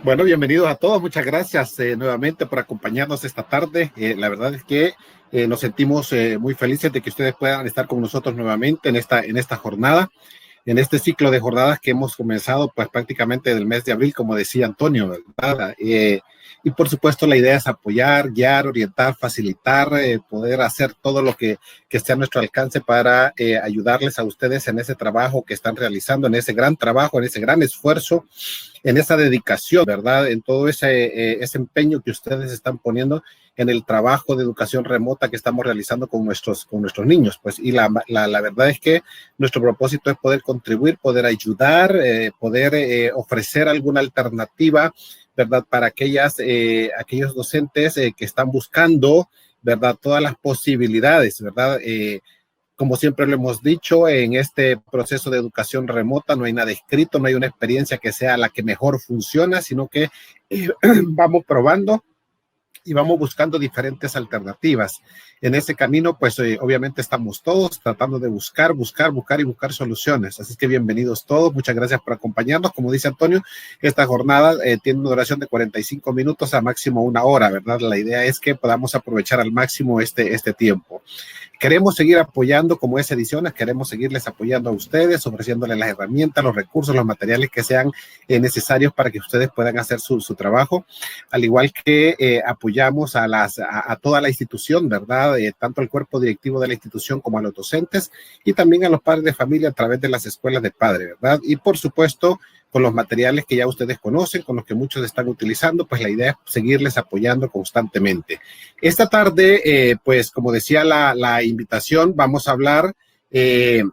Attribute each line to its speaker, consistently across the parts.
Speaker 1: Bueno, bienvenidos a todos. Muchas gracias nuevamente por acompañarnos esta tarde. La verdad es que nos sentimos muy felices de que ustedes puedan estar con nosotros nuevamente en esta jornada, en este ciclo de jornadas que hemos comenzado pues prácticamente del mes de abril, como decía Antonio, ¿verdad? Y por supuesto la idea es apoyar, guiar, orientar, facilitar, poder hacer todo lo que esté a nuestro alcance para ayudarles a ustedes en ese trabajo que están realizando, en ese gran trabajo, en ese gran esfuerzo, en esa dedicación, ¿verdad? En todo ese empeño que ustedes están poniendo en el trabajo de educación remota que estamos realizando con nuestros niños. Pues, y la verdad es que nuestro propósito es poder contribuir, poder ayudar, poder ofrecer alguna alternativa, ¿verdad? Para aquellos docentes que están buscando, ¿verdad? Todas las posibilidades, ¿verdad? Como siempre lo hemos dicho, en este proceso de educación remota no hay nada escrito, no hay una experiencia que sea la que mejor funciona, sino que vamos probando y vamos buscando diferentes alternativas. En ese camino, pues obviamente estamos todos tratando de buscar soluciones. Así que bienvenidos todos. Muchas gracias por acompañarnos. Como dice Antonio, esta jornada tiene una duración de 45 minutos a máximo 1 hora, ¿verdad? La idea es que podamos aprovechar al máximo este tiempo. Queremos seguir apoyando como es Ediciones, queremos seguirles apoyando a ustedes, ofreciéndoles las herramientas, los recursos, los materiales que sean necesarios para que ustedes puedan hacer su trabajo, al igual que apoyamos a toda la institución, ¿verdad? Tanto al cuerpo directivo de la institución como a los docentes y también a los padres de familia a través de las escuelas de padres, ¿verdad? Y por supuesto, con los materiales que ya ustedes conocen, con los que muchos están utilizando, pues la idea es seguirles apoyando constantemente. Esta tarde, pues como decía la invitación, vamos a hablar de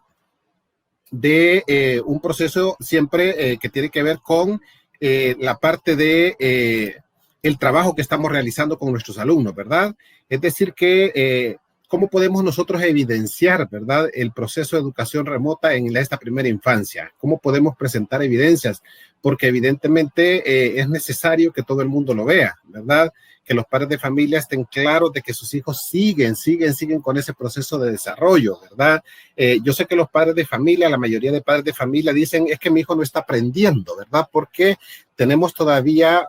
Speaker 1: un proceso siempre que tiene que ver con la parte de el trabajo que estamos realizando con nuestros alumnos, ¿verdad? Es decir, que cómo podemos nosotros evidenciar, ¿verdad?, el proceso de educación remota en esta primera infancia. ¿Cómo podemos presentar evidencias? Porque evidentemente es necesario que todo el mundo lo vea, ¿verdad? Que los padres de familia estén claros de que sus hijos siguen con ese proceso de desarrollo, ¿verdad? Yo sé que los padres de familia, la mayoría de padres de familia dicen, es que mi hijo no está aprendiendo, ¿verdad? Porque tenemos todavía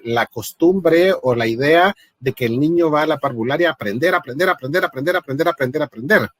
Speaker 1: la costumbre o la idea de que el niño va a la parvularia a aprender,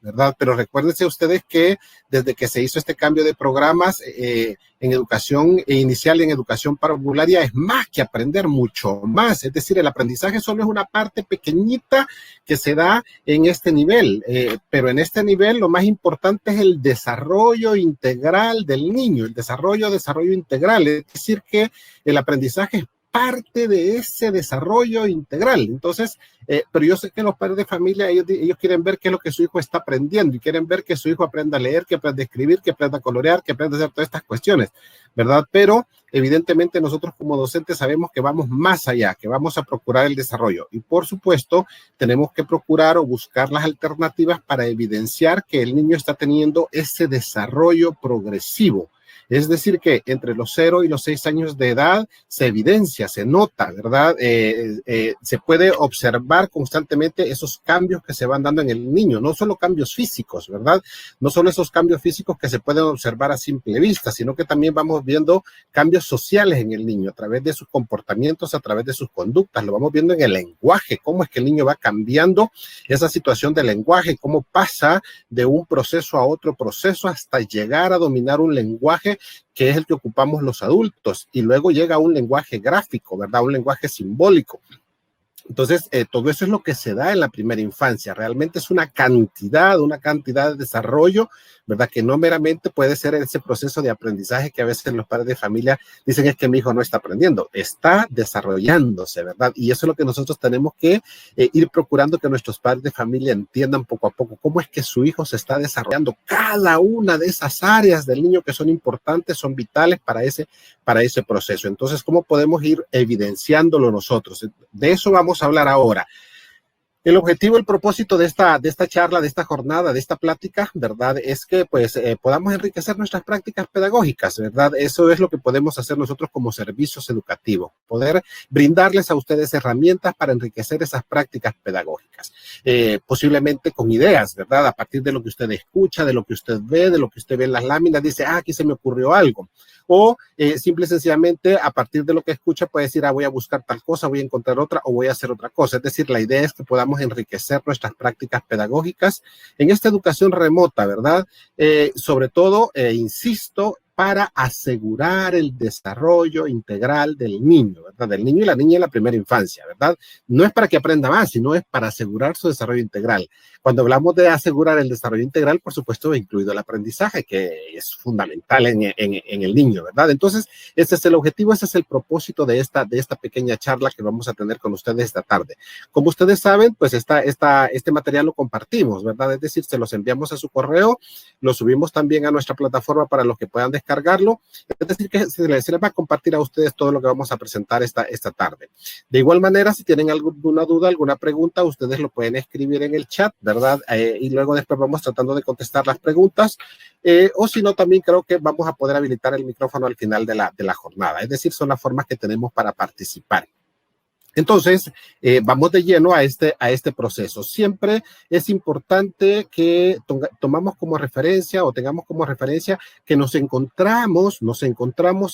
Speaker 1: ¿verdad? Pero recuérdense ustedes que desde que se hizo este cambio de programas en educación inicial y en educación parvularia es más que aprender, mucho más. Es decir, el aprendizaje solo es una parte pequeñita que se da en este nivel, pero en este nivel lo más importante es el desarrollo integral del niño, el desarrollo integral. Es decir, que el aprendizaje es parte de ese desarrollo integral. Entonces, pero yo sé que los padres de familia, ellos quieren ver qué es lo que su hijo está aprendiendo y quieren ver que su hijo aprenda a leer, que aprenda a escribir, que aprenda a colorear, que aprenda a hacer todas estas cuestiones, ¿verdad? Pero evidentemente nosotros como docentes sabemos que vamos más allá, que vamos a procurar el desarrollo y por supuesto tenemos que procurar o buscar las alternativas para evidenciar que el niño está teniendo ese desarrollo progresivo. Es decir, que entre los 0 y los 6 años de edad se evidencia, se nota, ¿verdad? Se puede observar constantemente esos cambios que se van dando en el niño, no solo cambios físicos, ¿verdad? No solo esos cambios físicos que se pueden observar a simple vista, sino que también vamos viendo cambios sociales en el niño a través de sus comportamientos, a través de sus conductas, lo vamos viendo en el lenguaje, cómo es que el niño va cambiando esa situación del lenguaje, cómo pasa de un proceso a otro proceso hasta llegar a dominar un lenguaje que es el que ocupamos los adultos, y luego llega un lenguaje gráfico, ¿verdad? Un lenguaje simbólico. Entonces, todo eso es lo que se da en la primera infancia. Realmente es una cantidad de desarrollo, ¿verdad? Que no meramente puede ser ese proceso de aprendizaje que a veces los padres de familia dicen es que mi hijo no está aprendiendo, está desarrollándose, ¿verdad? Y eso es lo que nosotros tenemos que ir procurando que nuestros padres de familia entiendan poco a poco cómo es que su hijo se está desarrollando. Cada una de esas áreas del niño que son importantes, son vitales para ese proceso. Entonces, ¿cómo podemos ir evidenciándolo nosotros? De eso vamos a hablar ahora. El objetivo, el propósito de esta charla, de esta jornada, de esta plática, ¿verdad? Es que pues podamos enriquecer nuestras prácticas pedagógicas, ¿verdad? Eso es lo que podemos hacer nosotros como servicios educativos, poder brindarles a ustedes herramientas para enriquecer esas prácticas pedagógicas. posiblemente con ideas, ¿verdad? A partir de lo que usted escucha, de lo que usted ve, de lo que usted ve en las láminas, dice, aquí se me ocurrió algo. O simple y sencillamente a partir de lo que escucha puede decir, voy a buscar tal cosa, voy a encontrar otra o voy a hacer otra cosa. Es decir, la idea es que podamos enriquecer nuestras prácticas pedagógicas en esta educación remota, ¿verdad? Sobre todo, insisto, para asegurar el desarrollo integral del niño, ¿verdad? Del niño y la niña en la primera infancia, ¿verdad? No es para que aprenda más, sino es para asegurar su desarrollo integral. Cuando hablamos de asegurar el desarrollo integral, por supuesto, incluido el aprendizaje, que es fundamental en el niño, ¿verdad? Entonces, ese es el objetivo, ese es el propósito de esta pequeña charla que vamos a tener con ustedes esta tarde. Como ustedes saben, pues este material lo compartimos, ¿verdad? Es decir, se los enviamos a su correo, lo subimos también a nuestra plataforma para los que puedan descargarlo. Es decir, que se les va a compartir a ustedes todo lo que vamos a presentar esta tarde. De igual manera, si tienen alguna duda, alguna pregunta, ustedes lo pueden escribir en el chat, ¿verdad? Y luego después vamos tratando de contestar las preguntas. O si no, también creo que vamos a poder habilitar el micrófono al final de la jornada. Es decir, son las formas que tenemos para participar. Entonces, vamos de lleno a este proceso. Siempre es importante que tomamos como referencia o tengamos como referencia que nos encontramos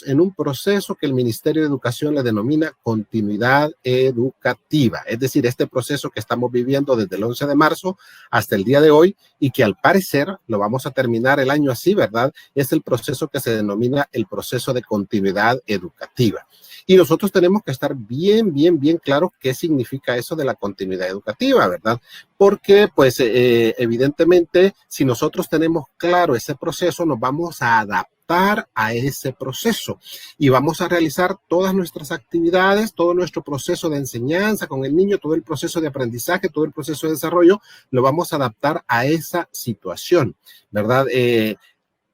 Speaker 1: en un proceso que el Ministerio de Educación le denomina continuidad educativa. Es decir, este proceso que estamos viviendo desde el 11 de marzo hasta el día de hoy y que al parecer lo vamos a terminar el año así, ¿verdad? Es el proceso que se denomina el proceso de continuidad educativa. Y nosotros tenemos que estar bien claro qué significa eso de la continuidad educativa, ¿verdad? Porque, pues, evidentemente, si nosotros tenemos claro ese proceso, nos vamos a adaptar a ese proceso y vamos a realizar todas nuestras actividades, todo nuestro proceso de enseñanza con el niño, todo el proceso de aprendizaje, todo el proceso de desarrollo, lo vamos a adaptar a esa situación, ¿verdad?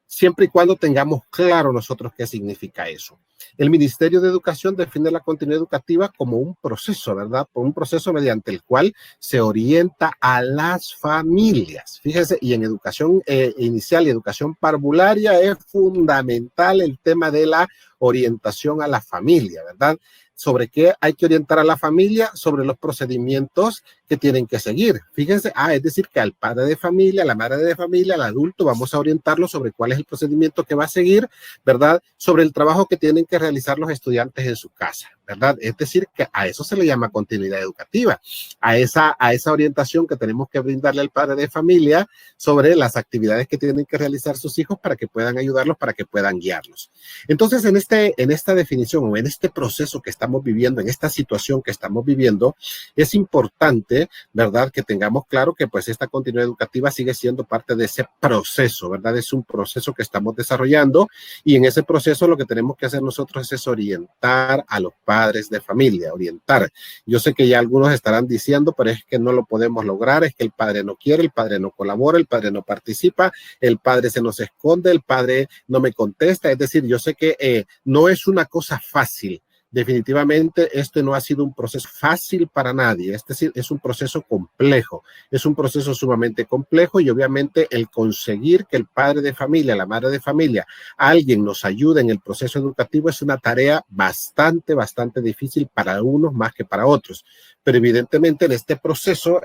Speaker 1: Siempre y cuando tengamos claro nosotros qué significa eso. El Ministerio de Educación define la continuidad educativa como un proceso, ¿verdad? Un proceso mediante el cual se orienta a las familias. Fíjense, y en educación inicial y educación parvularia es fundamental el tema de la orientación a la familia, ¿verdad? ¿Sobre qué hay que orientar a la familia? Sobre los procedimientos que tienen que seguir. Fíjense, es decir, que al padre de familia, a la madre de familia, al adulto, vamos a orientarlo sobre cuál es el procedimiento que va a seguir, ¿verdad? Sobre el trabajo que tienen que realizar los estudiantes en su casa, ¿verdad? Es decir, que a eso se le llama continuidad educativa, a esa orientación que tenemos que brindarle al padre de familia sobre las actividades que tienen que realizar sus hijos para que puedan ayudarlos, para que puedan guiarlos. Entonces, en esta definición o en este proceso que estamos viviendo, en esta situación que estamos viviendo, es importante, ¿verdad?, que tengamos claro que pues esta continuidad educativa sigue siendo parte de ese proceso, ¿verdad? Es un proceso que estamos desarrollando y en ese proceso lo que tenemos que hacer nosotros es orientar a los padres de familia, orientar. Yo sé que ya algunos estarán diciendo, pero es que no lo podemos lograr, es que el padre no quiere, el padre no colabora, el padre no participa, el padre se nos esconde, el padre no me contesta. Es decir, yo sé que no es una cosa fácil. Definitivamente este no ha sido un proceso fácil para nadie, es decir, es un proceso complejo, es un proceso sumamente complejo y obviamente el conseguir que el padre de familia, la madre de familia, alguien nos ayude en el proceso educativo es una tarea bastante difícil para unos más que para otros. Pero evidentemente en este proceso,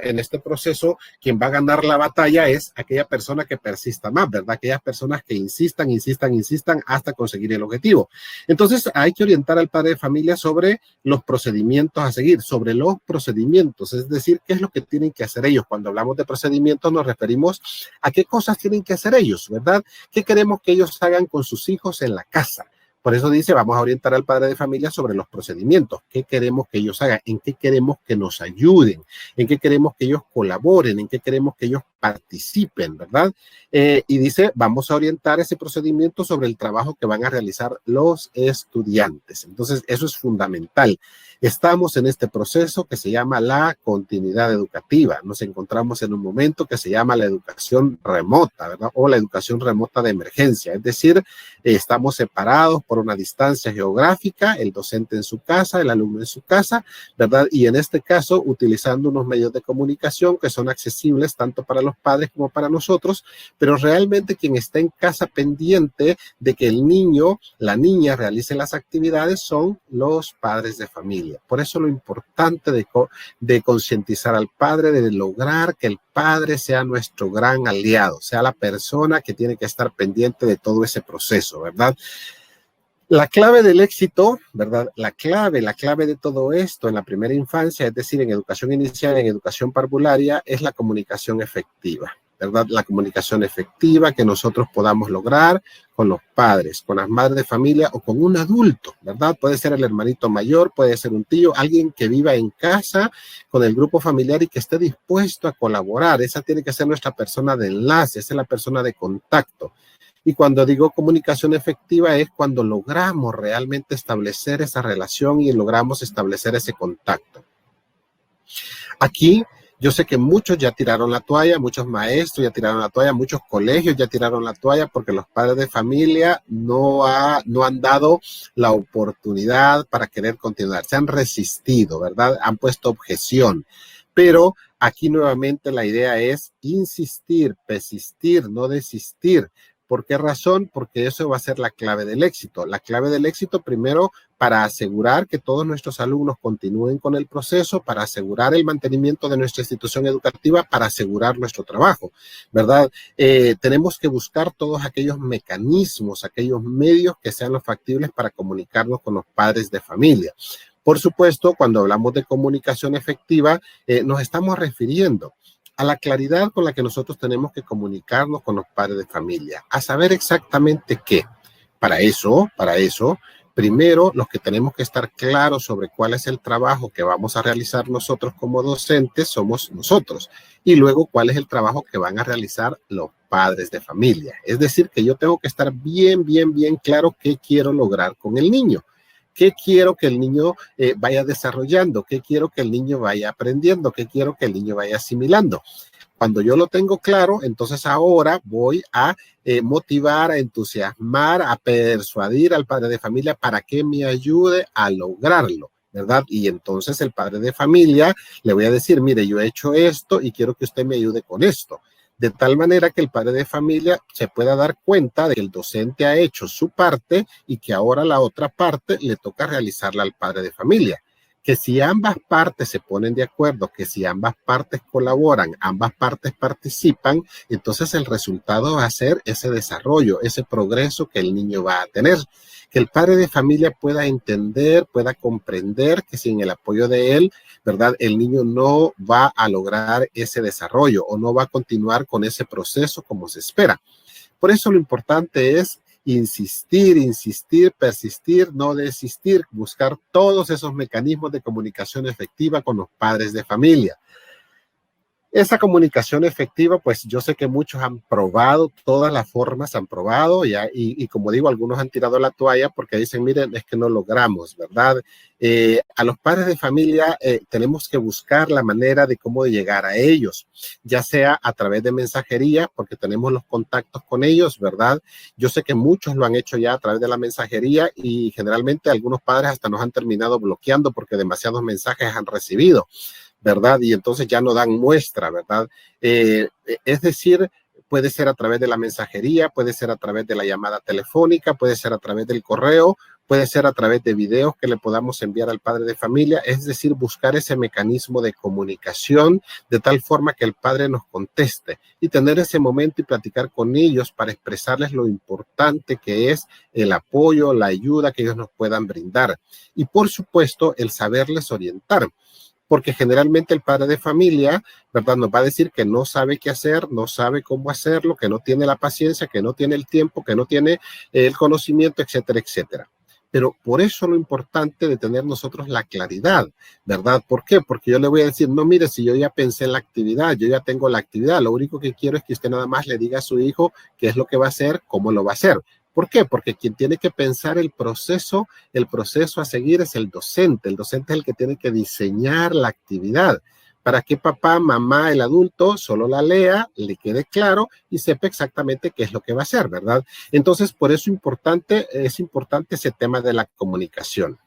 Speaker 1: quien va a ganar la batalla es aquella persona que persista más, ¿verdad? Aquellas personas que insistan hasta conseguir el objetivo. Entonces hay que orientar al padre de familia sobre los procedimientos a seguir, sobre los procedimientos, es decir, qué es lo que tienen que hacer ellos. Cuando hablamos de procedimientos nos referimos a qué cosas tienen que hacer ellos, ¿verdad? ¿Qué queremos que ellos hagan con sus hijos en la casa? Por eso dice, vamos a orientar al padre de familia sobre los procedimientos. ¿Qué queremos que ellos hagan? ¿En qué queremos que nos ayuden? ¿En qué queremos que ellos colaboren? ¿En qué queremos que ellos participen? ¿Verdad? Y dice, vamos a orientar ese procedimiento sobre el trabajo que van a realizar los estudiantes. Entonces, eso es fundamental. Estamos en este proceso que se llama la continuidad educativa. Nos encontramos en un momento que se llama la educación remota, ¿verdad? O la educación remota de emergencia. Es decir, estamos separados por una distancia geográfica, el docente en su casa, el alumno en su casa, ¿verdad? Y en este caso, utilizando unos medios de comunicación que son accesibles tanto para los padres como para nosotros, pero realmente quien está en casa pendiente de que el niño, la niña realice las actividades son los padres de familia. Por eso lo importante de concientizar al padre, de lograr que el padre sea nuestro gran aliado, sea la persona que tiene que estar pendiente de todo ese proceso, ¿verdad? La clave del éxito, ¿verdad? La clave de todo esto en la primera infancia, es decir, en educación inicial, en educación parvularia, es la comunicación efectiva, ¿verdad? La comunicación efectiva que nosotros podamos lograr con los padres, con las madres de familia o con un adulto, ¿verdad? Puede ser el hermanito mayor, puede ser un tío, alguien que viva en casa con el grupo familiar y que esté dispuesto a colaborar. Esa tiene que ser nuestra persona de enlace, esa es la persona de contacto. Y cuando digo comunicación efectiva es cuando logramos realmente establecer esa relación y logramos establecer ese contacto. Aquí yo sé que muchos ya tiraron la toalla, muchos maestros ya tiraron la toalla, muchos colegios ya tiraron la toalla porque los padres de familia no han dado la oportunidad para querer continuar. Se han resistido, ¿verdad? Han puesto objeción. Pero aquí nuevamente la idea es insistir, persistir, no desistir. ¿Por qué razón? Porque eso va a ser la clave del éxito. La clave del éxito, primero, para asegurar que todos nuestros alumnos continúen con el proceso, para asegurar el mantenimiento de nuestra institución educativa, para asegurar nuestro trabajo, ¿verdad? Tenemos que buscar todos aquellos mecanismos, aquellos medios que sean los factibles para comunicarnos con los padres de familia. Por supuesto, cuando hablamos de comunicación efectiva, nos estamos refiriendo a la claridad con la que nosotros tenemos que comunicarnos con los padres de familia, a saber exactamente qué. Para eso, primero, los que tenemos que estar claros sobre cuál es el trabajo que vamos a realizar nosotros como docentes somos nosotros. Y luego, cuál es el trabajo que van a realizar los padres de familia. Es decir, que yo tengo que estar bien claro qué quiero lograr con el niño. ¿Qué quiero que el niño vaya desarrollando? ¿Qué quiero que el niño vaya aprendiendo? ¿Qué quiero que el niño vaya asimilando? Cuando yo lo tengo claro, entonces ahora voy a motivar, a entusiasmar, a persuadir al padre de familia para que me ayude a lograrlo, ¿verdad? Y entonces el padre de familia le voy a decir, mire, yo he hecho esto y quiero que usted me ayude con esto. De tal manera que el padre de familia se pueda dar cuenta de que el docente ha hecho su parte y que ahora la otra parte le toca realizarla al padre de familia. Que si ambas partes se ponen de acuerdo, que si ambas partes colaboran, ambas partes participan, entonces el resultado va a ser ese desarrollo, ese progreso que el niño va a tener. Que el padre de familia pueda entender, pueda comprender que sin el apoyo de él, ¿verdad? El niño no va a lograr ese desarrollo o no va a continuar con ese proceso como se espera. Por eso lo importante es insistir, persistir, no desistir, buscar todos esos mecanismos de comunicación efectiva con los padres de familia. Esa comunicación efectiva, pues yo sé que muchos han probado, todas las formas han probado y como digo, algunos han tirado la toalla porque dicen, miren, es que no logramos, ¿verdad? A los padres de familia tenemos que buscar la manera de cómo llegar a ellos, ya sea a través de mensajería, porque tenemos los contactos con ellos, ¿verdad? Yo sé que muchos lo han hecho ya a través de la mensajería y generalmente algunos padres hasta nos han terminado bloqueando porque demasiados mensajes han recibido, ¿verdad? Y entonces ya no dan muestra, ¿verdad? Es decir, puede ser a través de la mensajería, puede ser a través de la llamada telefónica, puede ser a través del correo, puede ser a través de videos que le podamos enviar al padre de familia, es decir, buscar ese mecanismo de comunicación de tal forma que el padre nos conteste y tener ese momento y platicar con ellos para expresarles lo importante que es el apoyo, la ayuda que ellos nos puedan brindar y por supuesto el saberles orientar. Porque generalmente el padre de familia, ¿verdad? Nos va a decir que no sabe qué hacer, no sabe cómo hacerlo, que no tiene la paciencia, que no tiene el tiempo, que no tiene el conocimiento, etcétera, etcétera. Pero por eso lo importante de tener nosotros la claridad, ¿verdad? ¿Por qué? Porque yo le voy a decir, no, mire, si yo ya pensé en la actividad, yo ya tengo la actividad, lo único que quiero es que usted nada más le diga a su hijo qué es lo que va a hacer, cómo lo va a hacer. ¿Por qué? Porque quien tiene que pensar el proceso a seguir es el docente. El docente es el que tiene que diseñar la actividad para que papá, mamá, el adulto solo la lea, le quede claro y sepa exactamente qué es lo que va a hacer, ¿verdad? Entonces, por eso es importante ese tema de la comunicación.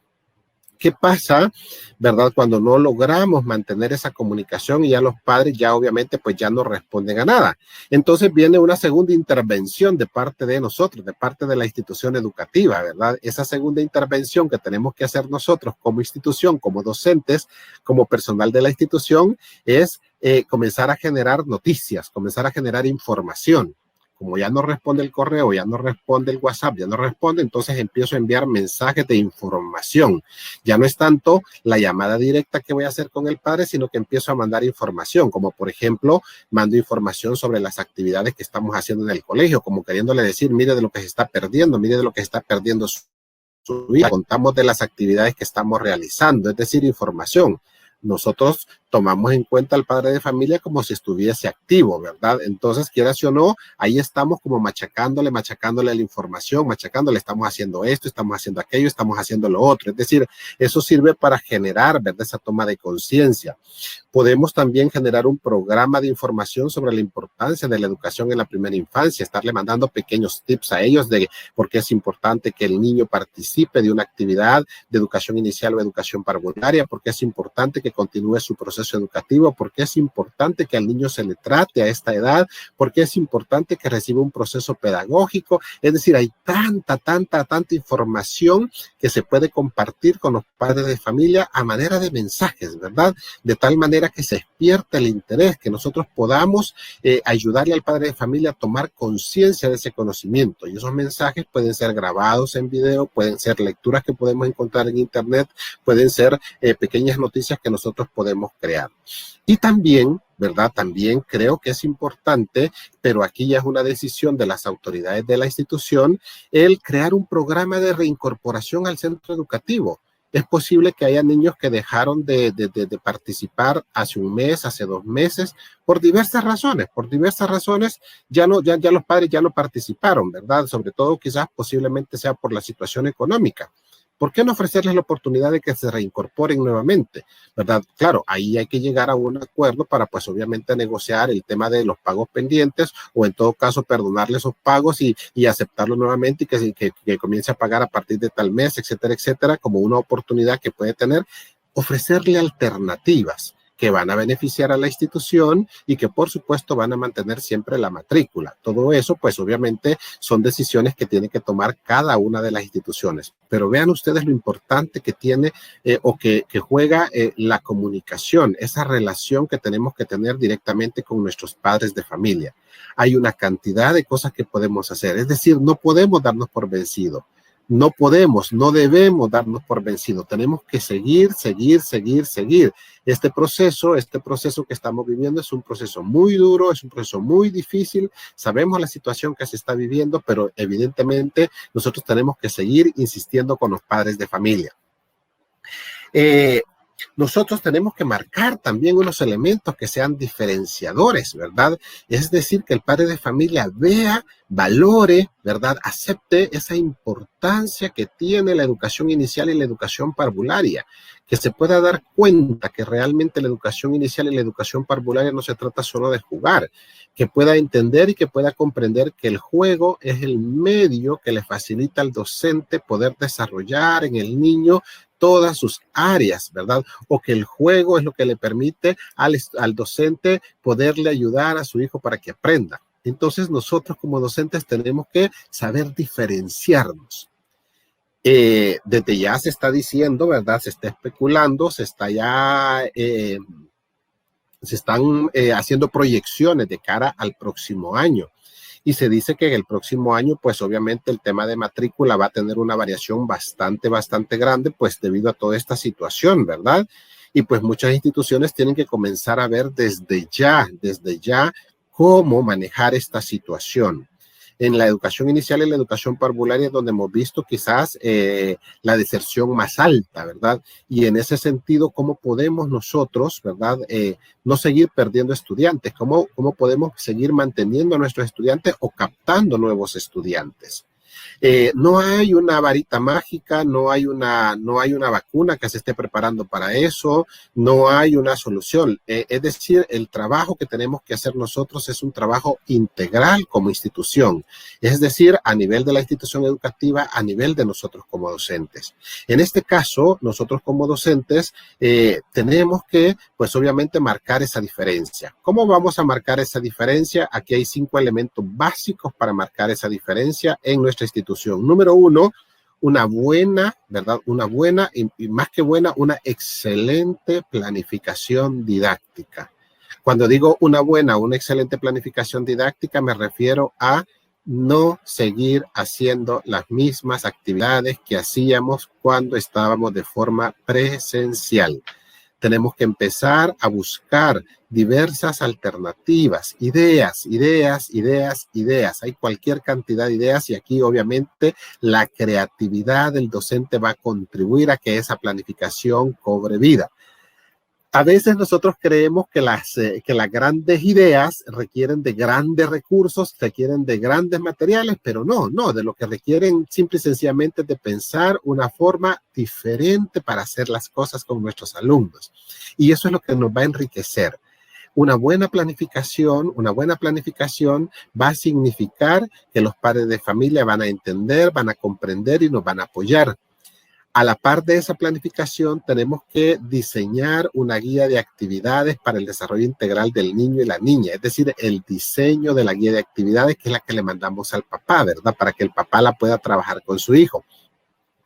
Speaker 1: ¿Qué pasa, verdad, cuando no logramos mantener esa comunicación y ya los padres ya obviamente pues ya no responden a nada? Entonces viene una segunda intervención de parte de nosotros, de parte de la institución educativa, ¿verdad? Esa segunda intervención que tenemos que hacer nosotros como institución, como docentes, como personal de la institución, es comenzar a generar noticias, comenzar a generar información. Como ya no responde el correo, ya no responde el WhatsApp, ya no responde, entonces empiezo a enviar mensajes de información. Ya no es tanto la llamada directa que voy a hacer con el padre, sino que empiezo a mandar información, como por ejemplo, mando información sobre las actividades que estamos haciendo en el colegio, como queriéndole decir, mire de lo que se está perdiendo, mire de lo que está perdiendo su vida. Contamos de las actividades que estamos realizando, es decir, información. Nosotros tomamos en cuenta al padre de familia como si estuviese activo, ¿verdad? Entonces, quieras o no, ahí estamos como machacándole la información, machacándole, estamos haciendo esto, estamos haciendo aquello, estamos haciendo lo otro. Es decir, eso sirve para generar, ¿verdad?, esa toma de conciencia. Podemos también generar un programa de información sobre la importancia de la educación en la primera infancia, estarle mandando pequeños tips a ellos de por qué es importante que el niño participe de una actividad de educación inicial o educación parvularia, por qué es importante que continúe su proceso educativo, por qué es importante que al niño se le trate a esta edad, por qué es importante que reciba un proceso pedagógico. Es decir, hay tanta información que se puede compartir con los padres de familia a manera de mensajes, ¿verdad? De tal manera que se despierte el interés, que nosotros podamos ayudarle al padre de familia a tomar conciencia de ese conocimiento. Y esos mensajes pueden ser grabados en video, pueden ser lecturas que podemos encontrar en internet, pueden ser pequeñas noticias que nosotros podemos crear. Y también, ¿verdad? También creo que es importante, pero aquí ya es una decisión de las autoridades de la institución, el crear un programa de reincorporación al centro educativo. Es posible que haya niños que dejaron de participar hace un mes, hace 2 meses, por diversas razones, ya los padres ya no participaron, ¿verdad? Sobre todo quizás posiblemente sea por la situación económica. ¿Por qué no ofrecerles la oportunidad de que se reincorporen nuevamente? ¿Verdad? Claro, ahí hay que llegar a un acuerdo para, pues, obviamente negociar el tema de los pagos pendientes o en todo caso perdonarle esos pagos y aceptarlo nuevamente y que comience a pagar a partir de tal mes, etcétera, etcétera, como una oportunidad que puede tener, ofrecerle alternativas que van a beneficiar a la institución y que por supuesto van a mantener siempre la matrícula. Todo eso, pues obviamente son decisiones que tiene que tomar cada una de las instituciones. Pero vean ustedes lo importante que tiene que juega la comunicación, esa relación que tenemos que tener directamente con nuestros padres de familia. Hay una cantidad de cosas que podemos hacer, es decir, no podemos darnos por vencido. No debemos darnos por vencido. Tenemos que seguir. Este proceso que estamos viviendo es un proceso muy duro, es un proceso muy difícil. Sabemos la situación que se está viviendo, pero evidentemente nosotros tenemos que seguir insistiendo con los padres de familia. Nosotros tenemos que marcar también unos elementos que sean diferenciadores, ¿verdad? Es decir, que el padre de familia vea, valore, ¿verdad? Acepte esa importancia que tiene la educación inicial y la educación parvularia, que se pueda dar cuenta que realmente la educación inicial y la educación parvularia no se trata solo de jugar, que pueda entender y que pueda comprender que el juego es el medio que le facilita al docente poder desarrollar en el niño todas sus áreas, ¿verdad? O que el juego es lo que le permite al docente poderle ayudar a su hijo para que aprenda. Entonces nosotros como docentes tenemos que saber diferenciarnos. Desde ya se está diciendo, ¿verdad? Se está especulando, se están haciendo proyecciones de cara al próximo año. Y se dice que en el próximo año, pues obviamente el tema de matrícula va a tener una variación bastante grande, pues debido a toda esta situación, ¿verdad? Y pues muchas instituciones tienen que comenzar a ver desde ya, cómo manejar esta situación. En la educación inicial y la educación parvularia es donde hemos visto quizás la deserción más alta, ¿verdad? Y en ese sentido, ¿cómo podemos nosotros, ¿verdad? No seguir perdiendo estudiantes, ¿cómo podemos seguir manteniendo a nuestros estudiantes o captando nuevos estudiantes? No hay una varita mágica, no hay una vacuna que se esté preparando para eso, no hay una solución. Es decir, el trabajo que tenemos que hacer nosotros es un trabajo integral como institución, es decir, a nivel de la institución educativa, a nivel de nosotros como docentes. En este caso, nosotros como docentes tenemos que, pues obviamente, marcar esa diferencia. ¿Cómo vamos a marcar esa diferencia? Aquí hay 5 elementos básicos para marcar esa diferencia en nuestra institución. Número 1, una buena, ¿verdad? Una buena y más que buena, una excelente planificación didáctica. Cuando digo una buena, una excelente planificación didáctica, me refiero a no seguir haciendo las mismas actividades que hacíamos cuando estábamos de forma presencial. Tenemos que empezar a buscar diversas alternativas, ideas. Hay cualquier cantidad de ideas y aquí obviamente la creatividad del docente va a contribuir a que esa planificación cobre vida. A veces nosotros creemos que las grandes ideas requieren de grandes recursos, requieren de grandes materiales, pero no, de lo que requieren simple y sencillamente de pensar una forma diferente para hacer las cosas con nuestros alumnos. Y eso es lo que nos va a enriquecer. Una buena planificación va a significar que los padres de familia van a entender, van a comprender y nos van a apoyar. A la par de esa planificación, tenemos que diseñar una guía de actividades para el desarrollo integral del niño y la niña, es decir, el diseño de la guía de actividades, que es la que le mandamos al papá, ¿verdad? Para que el papá la pueda trabajar con su hijo.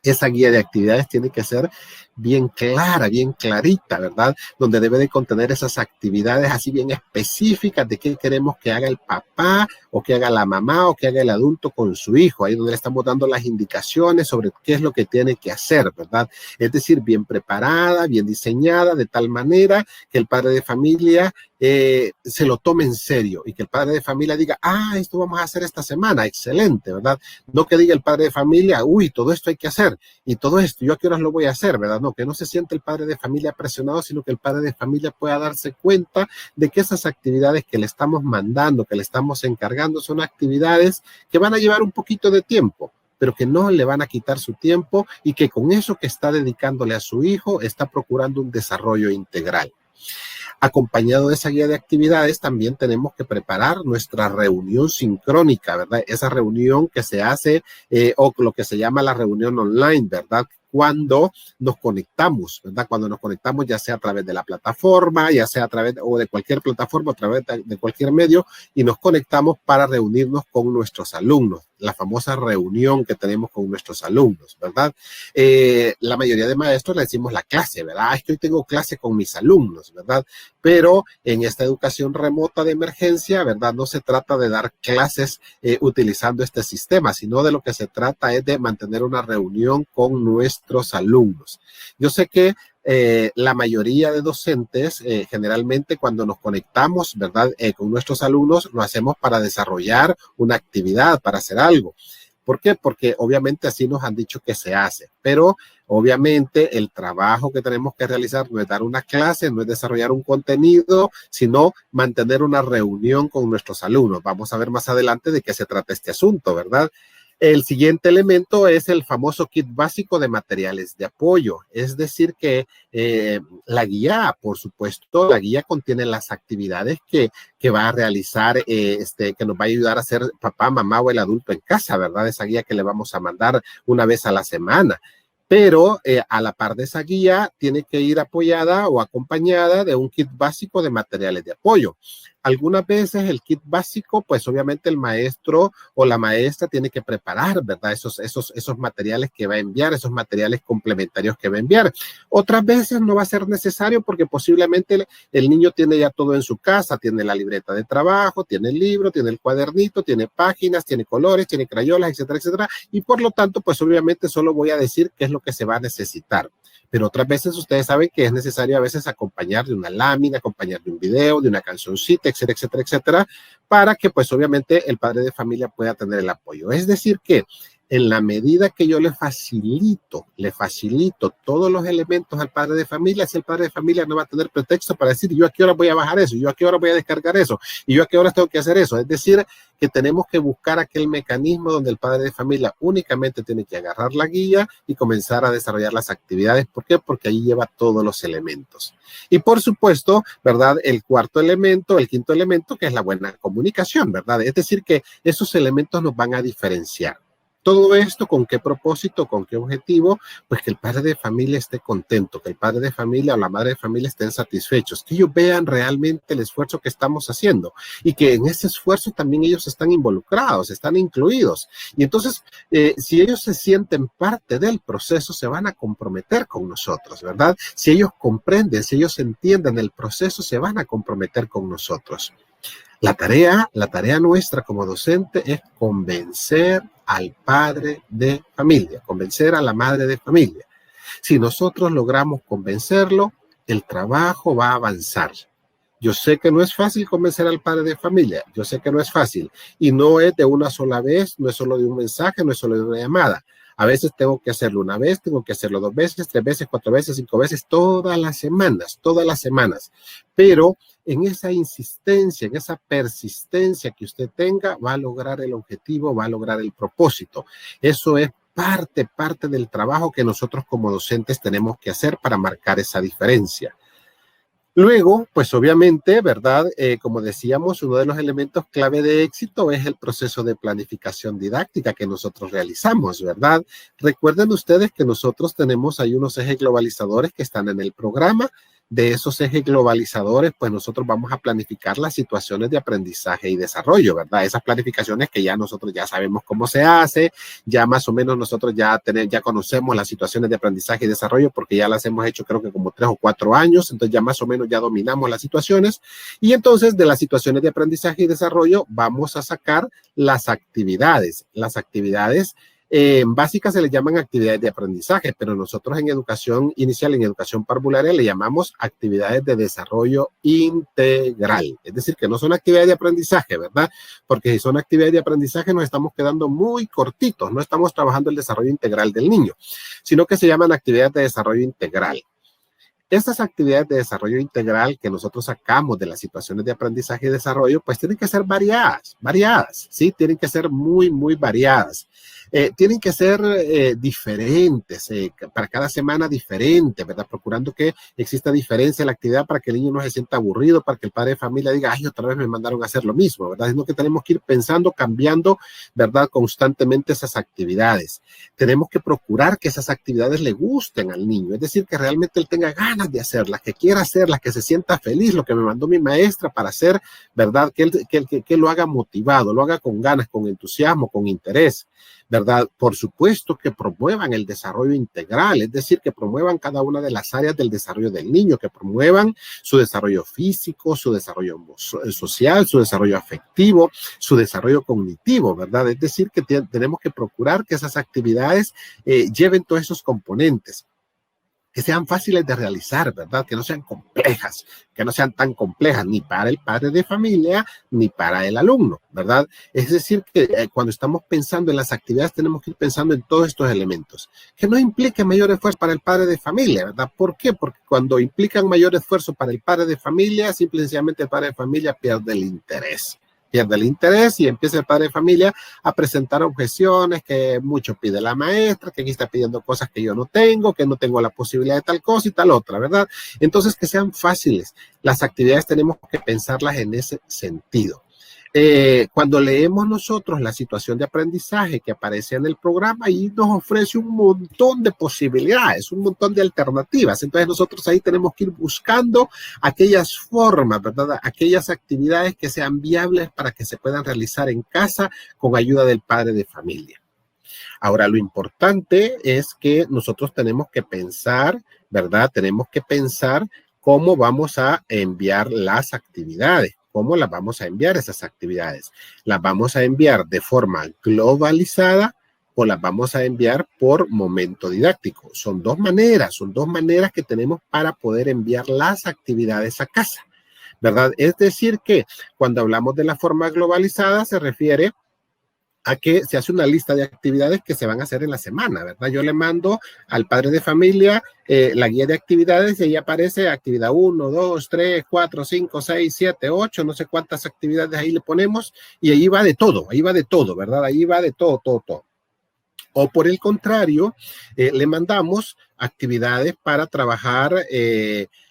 Speaker 1: Esa guía de actividades tiene que ser bien clara, bien clarita, ¿verdad? Donde debe de contener esas actividades así bien específicas de qué queremos que haga el papá o que haga la mamá o que haga el adulto con su hijo. Ahí donde le estamos dando las indicaciones sobre qué es lo que tiene que hacer, ¿verdad? Es decir, bien preparada, bien diseñada, de tal manera que el padre de familia se lo tome en serio y que el padre de familia diga, esto vamos a hacer esta semana, excelente, ¿verdad? No que diga el padre de familia, todo esto hay que hacer y todo esto, ¿yo a qué horas lo voy a hacer, verdad? No, que no se siente el padre de familia presionado, sino que el padre de familia pueda darse cuenta de que esas actividades que le estamos mandando, que le estamos encargando, son actividades que van a llevar un poquito de tiempo, pero que no le van a quitar su tiempo y que con eso que está dedicándole a su hijo, está procurando un desarrollo integral. Acompañado de esa guía de actividades, también tenemos que preparar nuestra reunión sincrónica, ¿verdad? Esa reunión que se hace o lo que se llama la reunión online, ¿verdad? Cuando nos conectamos, ¿verdad? Cuando nos conectamos ya sea a través de la plataforma, ya sea a través o de cualquier plataforma, a través de cualquier medio, y nos conectamos para reunirnos con nuestros alumnos, la famosa reunión que tenemos con nuestros alumnos, ¿verdad? La mayoría de maestros le decimos la clase, ¿verdad? Es que hoy tengo clase con mis alumnos, ¿verdad? Pero en esta educación remota de emergencia, ¿verdad? No se trata de dar clases utilizando este sistema, sino de lo que se trata es de mantener una reunión con nuestros alumnos. Yo sé que la mayoría de docentes, generalmente cuando nos conectamos, ¿verdad? Con nuestros alumnos, lo hacemos para desarrollar una actividad, para hacer algo. ¿Por qué? Porque obviamente así nos han dicho que se hace, pero obviamente el trabajo que tenemos que realizar no es dar una clase, no es desarrollar un contenido, sino mantener una reunión con nuestros alumnos. Vamos a ver más adelante de qué se trata este asunto, ¿verdad? El siguiente elemento es el famoso kit básico de materiales de apoyo. Es decir que la guía, por supuesto, la guía contiene las actividades que va a realizar, que nos va a ayudar a hacer papá, mamá o el adulto en casa, ¿verdad? Esa guía que le vamos a mandar una vez a la semana. Pero a la par de esa guía tiene que ir apoyada o acompañada de un kit básico de materiales de apoyo. Algunas veces el kit básico, pues obviamente el maestro o la maestra tiene que preparar, ¿verdad? Esos materiales que va a enviar, esos materiales complementarios que va a enviar. Otras veces no va a ser necesario porque posiblemente el niño tiene ya todo en su casa, tiene la libreta de trabajo, tiene el libro, tiene el cuadernito, tiene páginas, tiene colores, tiene crayolas, etcétera, etcétera. Y por lo tanto, pues obviamente solo voy a decir qué es lo que se va a necesitar. Pero otras veces ustedes saben que es necesario a veces acompañar de una lámina, acompañar de un video, de una cancioncita, etcétera, etcétera, etcétera, para que pues obviamente el padre de familia pueda tener el apoyo. Es decir que En la medida que yo le facilito todos los elementos al padre de familia, si el padre de familia no va a tener pretexto para decir, yo a qué hora voy a bajar eso, yo a qué hora voy a descargar eso, y yo a qué hora tengo que hacer eso. Es decir, que tenemos que buscar aquel mecanismo donde el padre de familia únicamente tiene que agarrar la guía y comenzar a desarrollar las actividades. ¿Por qué? Porque ahí lleva todos los elementos. Y por supuesto, ¿verdad? El cuarto elemento, el quinto elemento, que es la buena comunicación, ¿verdad? Es decir, que esos elementos nos van a diferenciar. Todo esto, ¿con qué propósito? ¿Con qué objetivo? Pues que el padre de familia esté contento, que el padre de familia o la madre de familia estén satisfechos, que ellos vean realmente el esfuerzo que estamos haciendo y que en ese esfuerzo también ellos están involucrados, están incluidos. Y entonces, si ellos se sienten parte del proceso, se van a comprometer con nosotros, ¿verdad? Si ellos comprenden, si ellos entienden el proceso, se van a comprometer con nosotros. La tarea nuestra como docente es convencer al padre de familia, convencer a la madre de familia. Si nosotros logramos convencerlo, el trabajo va a avanzar. Yo sé que no es fácil convencer al padre de familia, yo sé que no es fácil y no es de una sola vez, no es solo de un mensaje, no es solo de una llamada. A veces tengo que hacerlo una vez, tengo que hacerlo 2 veces, 3 veces, 4 veces, 5 veces, todas las semanas. Pero en esa insistencia, en esa persistencia que usted tenga, va a lograr el objetivo, va a lograr el propósito. Eso es parte del trabajo que nosotros como docentes tenemos que hacer para marcar esa diferencia. Luego, pues obviamente, ¿verdad? Como decíamos, uno de los elementos clave de éxito es el proceso de planificación didáctica que nosotros realizamos, ¿verdad? Recuerden ustedes que nosotros tenemos ahí unos ejes globalizadores que están en el programa. De esos ejes globalizadores, pues nosotros vamos a planificar las situaciones de aprendizaje y desarrollo, ¿verdad? Esas planificaciones que ya nosotros ya sabemos cómo se hace, ya más o menos nosotros ya conocemos las situaciones de aprendizaje y desarrollo porque ya las hemos hecho creo que como 3 o 4 años, entonces ya más o menos ya dominamos las situaciones y entonces de las situaciones de aprendizaje y desarrollo vamos a sacar las actividades básicas se les llaman actividades de aprendizaje, pero nosotros en educación inicial, en educación parvularia, le llamamos actividades de desarrollo integral. Es decir, que no son actividades de aprendizaje, ¿verdad? Porque si son actividades de aprendizaje nos estamos quedando muy cortitos, no estamos trabajando el desarrollo integral del niño, sino que se llaman actividades de desarrollo integral. Estas actividades de desarrollo integral que nosotros sacamos de las situaciones de aprendizaje y desarrollo, pues tienen que ser variadas, ¿sí? Tienen que ser muy variadas. Tienen que ser diferentes, para cada semana diferente, ¿verdad? Procurando que exista diferencia en la actividad para que el niño no se sienta aburrido, para que el padre de familia diga, ay, otra vez me mandaron a hacer lo mismo, ¿verdad? Sino que tenemos que ir pensando, cambiando, ¿verdad? Constantemente esas actividades. Tenemos que procurar que esas actividades le gusten al niño, es decir, que realmente él tenga ganas de hacerlas, que quiera hacerlas, que se sienta feliz, lo que me mandó mi maestra para hacer, ¿verdad? Que él lo haga motivado, lo haga con ganas, con entusiasmo, con interés, ¿verdad? Por supuesto que promuevan el desarrollo integral, es decir, que promuevan cada una de las áreas del desarrollo del niño, que promuevan su desarrollo físico, su desarrollo social, su desarrollo afectivo, su desarrollo cognitivo, ¿verdad? Es decir, que tenemos que procurar que esas actividades lleven todos esos componentes, que sean fáciles de realizar, ¿verdad? Que no sean complejas, que no sean tan complejas ni para el padre de familia ni para el alumno, ¿verdad? Es decir, que cuando estamos pensando en las actividades tenemos que ir pensando en todos estos elementos, que no implique mayor esfuerzo para el padre de familia, ¿verdad? ¿Por qué? Porque cuando implican mayor esfuerzo para el padre de familia, simplemente el padre de familia pierde el interés y empieza el padre de familia a presentar objeciones, que mucho pide la maestra, que aquí está pidiendo cosas que yo no tengo, que no tengo la posibilidad de tal cosa y tal otra, ¿verdad? Entonces, que sean fáciles. Las actividades tenemos que pensarlas en ese sentido. Cuando leemos nosotros la situación de aprendizaje que aparece en el programa, ahí nos ofrece un montón de posibilidades, un montón de alternativas. Entonces nosotros ahí tenemos que ir buscando aquellas formas, ¿verdad? Aquellas actividades que sean viables para que se puedan realizar en casa con ayuda del padre de familia. Ahora, lo importante es que nosotros tenemos que pensar, ¿verdad? Tenemos que pensar cómo vamos a enviar las actividades. ¿Cómo las vamos a enviar esas actividades? ¿Las vamos a enviar de forma globalizada o las vamos a enviar por momento didáctico? Son dos maneras que tenemos para poder enviar las actividades a casa, ¿verdad? Es decir que cuando hablamos de la forma globalizada se refiere a que se hace una lista de actividades que se van a hacer en la semana, ¿verdad? Yo le mando al padre de familia la guía de actividades y ahí aparece actividad 1, 2, 3, 4, 5, 6, 7, 8, no sé cuántas actividades ahí le ponemos y ahí va de todo, ¿verdad? Ahí va de todo, todo, todo. O por el contrario, le mandamos actividades para trabajar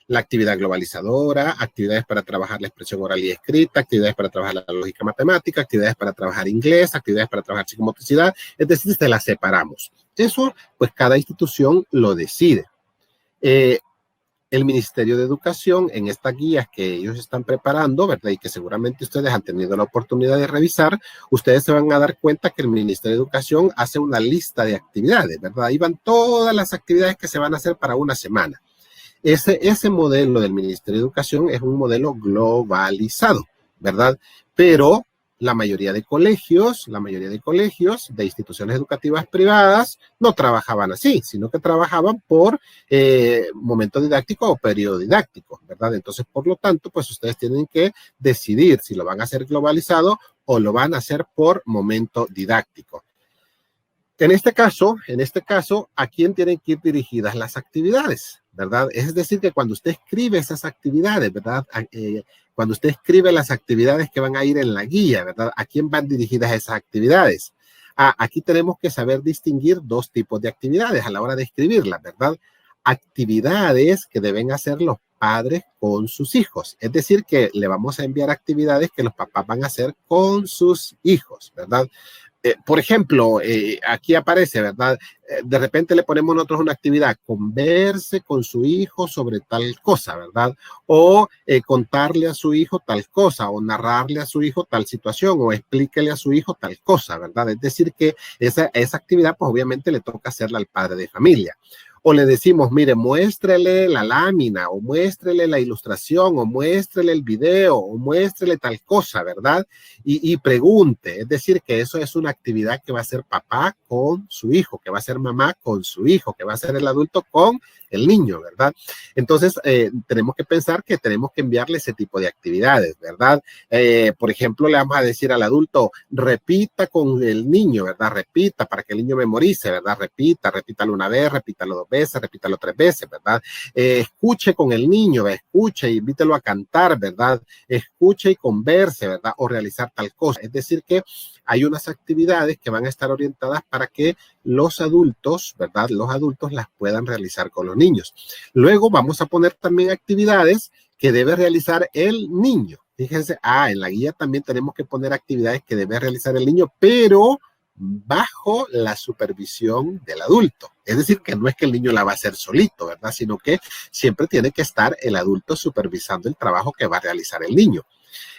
Speaker 1: la actividad globalizadora, actividades para trabajar la expresión oral y escrita, actividades para trabajar la lógica matemática, actividades para trabajar inglés, actividades para trabajar psicomotricidad, es decir, se las separamos. Eso, pues cada institución lo decide. El Ministerio de Educación, en estas guías que ellos están preparando, ¿verdad? Y que seguramente ustedes han tenido la oportunidad de revisar, ustedes se van a dar cuenta que el Ministerio de Educación hace una lista de actividades, ¿verdad? Ahí van todas las actividades que se van a hacer para una semana. Ese modelo del Ministerio de Educación es un modelo globalizado, ¿verdad? Pero la mayoría de colegios, de instituciones educativas privadas, no trabajaban así, sino que trabajaban por momento didáctico o periodo didáctico, ¿verdad? Entonces, por lo tanto, pues ustedes tienen que decidir si lo van a hacer globalizado o lo van a hacer por momento didáctico. En este caso, ¿a quién tienen que ir dirigidas las actividades? ¿Verdad? Es decir, que cuando usted escribe esas actividades, ¿verdad? Cuando usted escribe las actividades que van a ir en la guía, ¿verdad? ¿A quién van dirigidas esas actividades? Aquí tenemos que saber distinguir dos tipos de actividades a la hora de escribirlas, ¿verdad? Actividades que deben hacer los padres con sus hijos. Es decir, que le vamos a enviar actividades que los papás van a hacer con sus hijos, ¿verdad? Por ejemplo, aquí aparece, ¿verdad? De repente le ponemos nosotros una actividad, converse con su hijo sobre tal cosa, ¿verdad? O contarle a su hijo tal cosa, o narrarle a su hijo tal situación, o explíquele a su hijo tal cosa, ¿verdad? Es decir, que esa actividad, pues obviamente le toca hacerla al padre de familia. O le decimos, mire, muéstrele la lámina, o muéstrele la ilustración, o muéstrele el video, o muéstrele tal cosa, ¿verdad? Y pregunte. Es decir, que eso es una actividad que va a hacer papá con su hijo, que va a hacer mamá con su hijo, que va a hacer el adulto con el niño, ¿verdad? Entonces, tenemos que pensar que tenemos que enviarle ese tipo de actividades, ¿verdad? Por ejemplo, le vamos a decir al adulto, repita con el niño, ¿verdad? Repita para que el niño memorice, ¿verdad? Repítalo una vez, repítalo dos veces, repítalo tres veces, ¿verdad? Escuche con el niño, escuche, invítelo a cantar, ¿verdad? Escuche y converse, ¿verdad? O realizar tal cosa. Es decir, que hay unas actividades que van a estar orientadas para que los adultos, ¿verdad? Los adultos las puedan realizar con los niños. Luego vamos a poner también actividades que debe realizar el niño. Fíjense, en la guía también tenemos que poner actividades que debe realizar el niño, pero bajo la supervisión del adulto. Es decir, que no es que el niño la va a hacer solito, ¿verdad? Sino que siempre tiene que estar el adulto supervisando el trabajo que va a realizar el niño.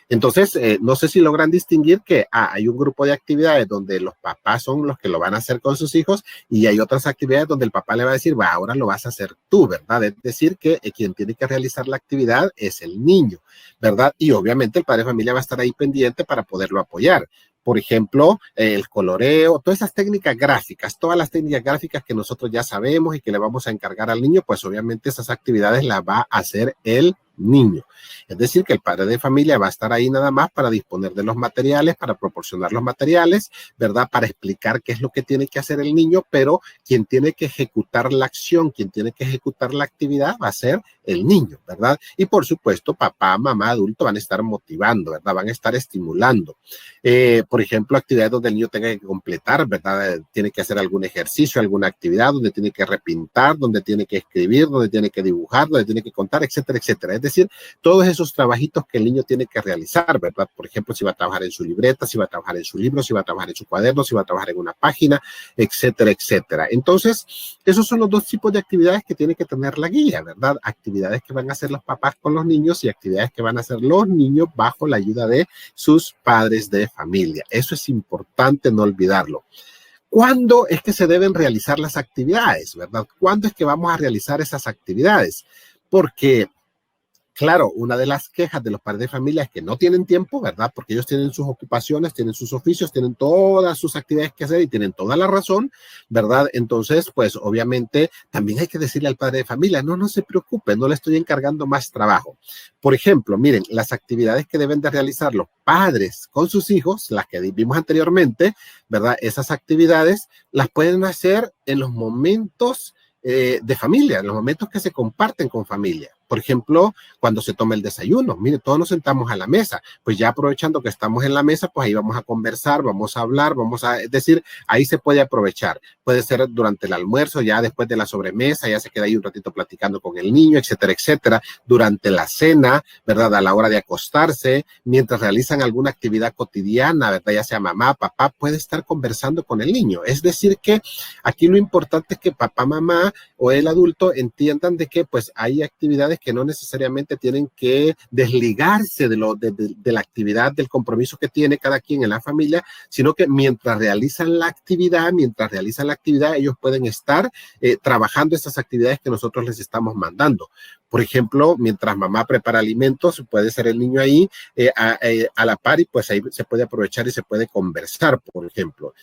Speaker 1: Entonces, no sé si logran distinguir que hay un grupo de actividades donde los papás son los que lo van a hacer con sus hijos y hay otras actividades donde el papá le va a decir, ahora lo vas a hacer tú, ¿verdad? Es decir, que quien tiene que realizar la actividad es el niño, ¿verdad? Y obviamente el padre de familia va a estar ahí pendiente para poderlo apoyar. Por ejemplo, el coloreo, todas esas técnicas gráficas, todas las técnicas gráficas que nosotros ya sabemos y que le vamos a encargar al niño, pues obviamente esas actividades las va a hacer el niño. Es decir, que el padre de familia va a estar ahí nada más para disponer de los materiales, para proporcionar los materiales, ¿verdad? Para explicar qué es lo que tiene que hacer el niño, pero quien tiene que ejecutar la acción, quien tiene que ejecutar la actividad va a ser el niño, ¿verdad? Y por supuesto, papá, mamá, adulto van a estar motivando, ¿verdad? Van a estar estimulando. Por ejemplo, actividades donde el niño tenga que completar, ¿verdad? Tiene que hacer algún ejercicio, alguna actividad, donde tiene que repintar, donde tiene que escribir, donde tiene que dibujar, donde tiene que contar, etcétera, etcétera. Es decir, todos esos trabajitos que el niño tiene que realizar, ¿verdad? Por ejemplo, si va a trabajar en su libreta, si va a trabajar en su libro, si va a trabajar en su cuaderno, si va a trabajar en una página, etcétera, etcétera. Entonces, esos son los dos tipos de actividades que tiene que tener la guía, ¿verdad? Actividades que van a hacer los papás con los niños y actividades que van a hacer los niños bajo la ayuda de sus padres de familia. Eso es importante no olvidarlo. ¿Cuándo es que se deben realizar las actividades, verdad? ¿Cuándo es que vamos a realizar esas actividades? Porque Claro, una de las quejas de los padres de familia es que no tienen tiempo, ¿verdad? Porque ellos tienen sus ocupaciones, tienen sus oficios, tienen todas sus actividades que hacer y tienen toda la razón, ¿verdad? Entonces, pues obviamente también hay que decirle al padre de familia, no se preocupe, no le estoy encargando más trabajo. Por ejemplo, miren, las actividades que deben de realizar los padres con sus hijos, las que vimos anteriormente, ¿verdad? Esas actividades las pueden hacer en los momentos de familia, en los momentos que se comparten con familia. Por ejemplo, cuando se toma el desayuno, mire, todos nos sentamos a la mesa, pues ya aprovechando que estamos en la mesa, pues ahí vamos a conversar, vamos a hablar, es decir, ahí se puede aprovechar. Puede ser durante el almuerzo, ya después de la sobremesa, ya se queda ahí un ratito platicando con el niño, etcétera, etcétera. Durante la cena, ¿verdad? A la hora de acostarse, mientras realizan alguna actividad cotidiana, ¿verdad? Ya sea mamá, papá, puede estar conversando con el niño. Es decir, que aquí lo importante es que papá, mamá o el adulto entiendan de que pues hay actividades que no necesariamente tienen que desligarse de la actividad, del compromiso que tiene cada quien en la familia, sino que mientras realizan la actividad, ellos pueden estar trabajando esas actividades que nosotros les estamos mandando. Por ejemplo, mientras mamá prepara alimentos, puede ser el niño ahí a la par y pues ahí se puede aprovechar y se puede conversar, por ejemplo.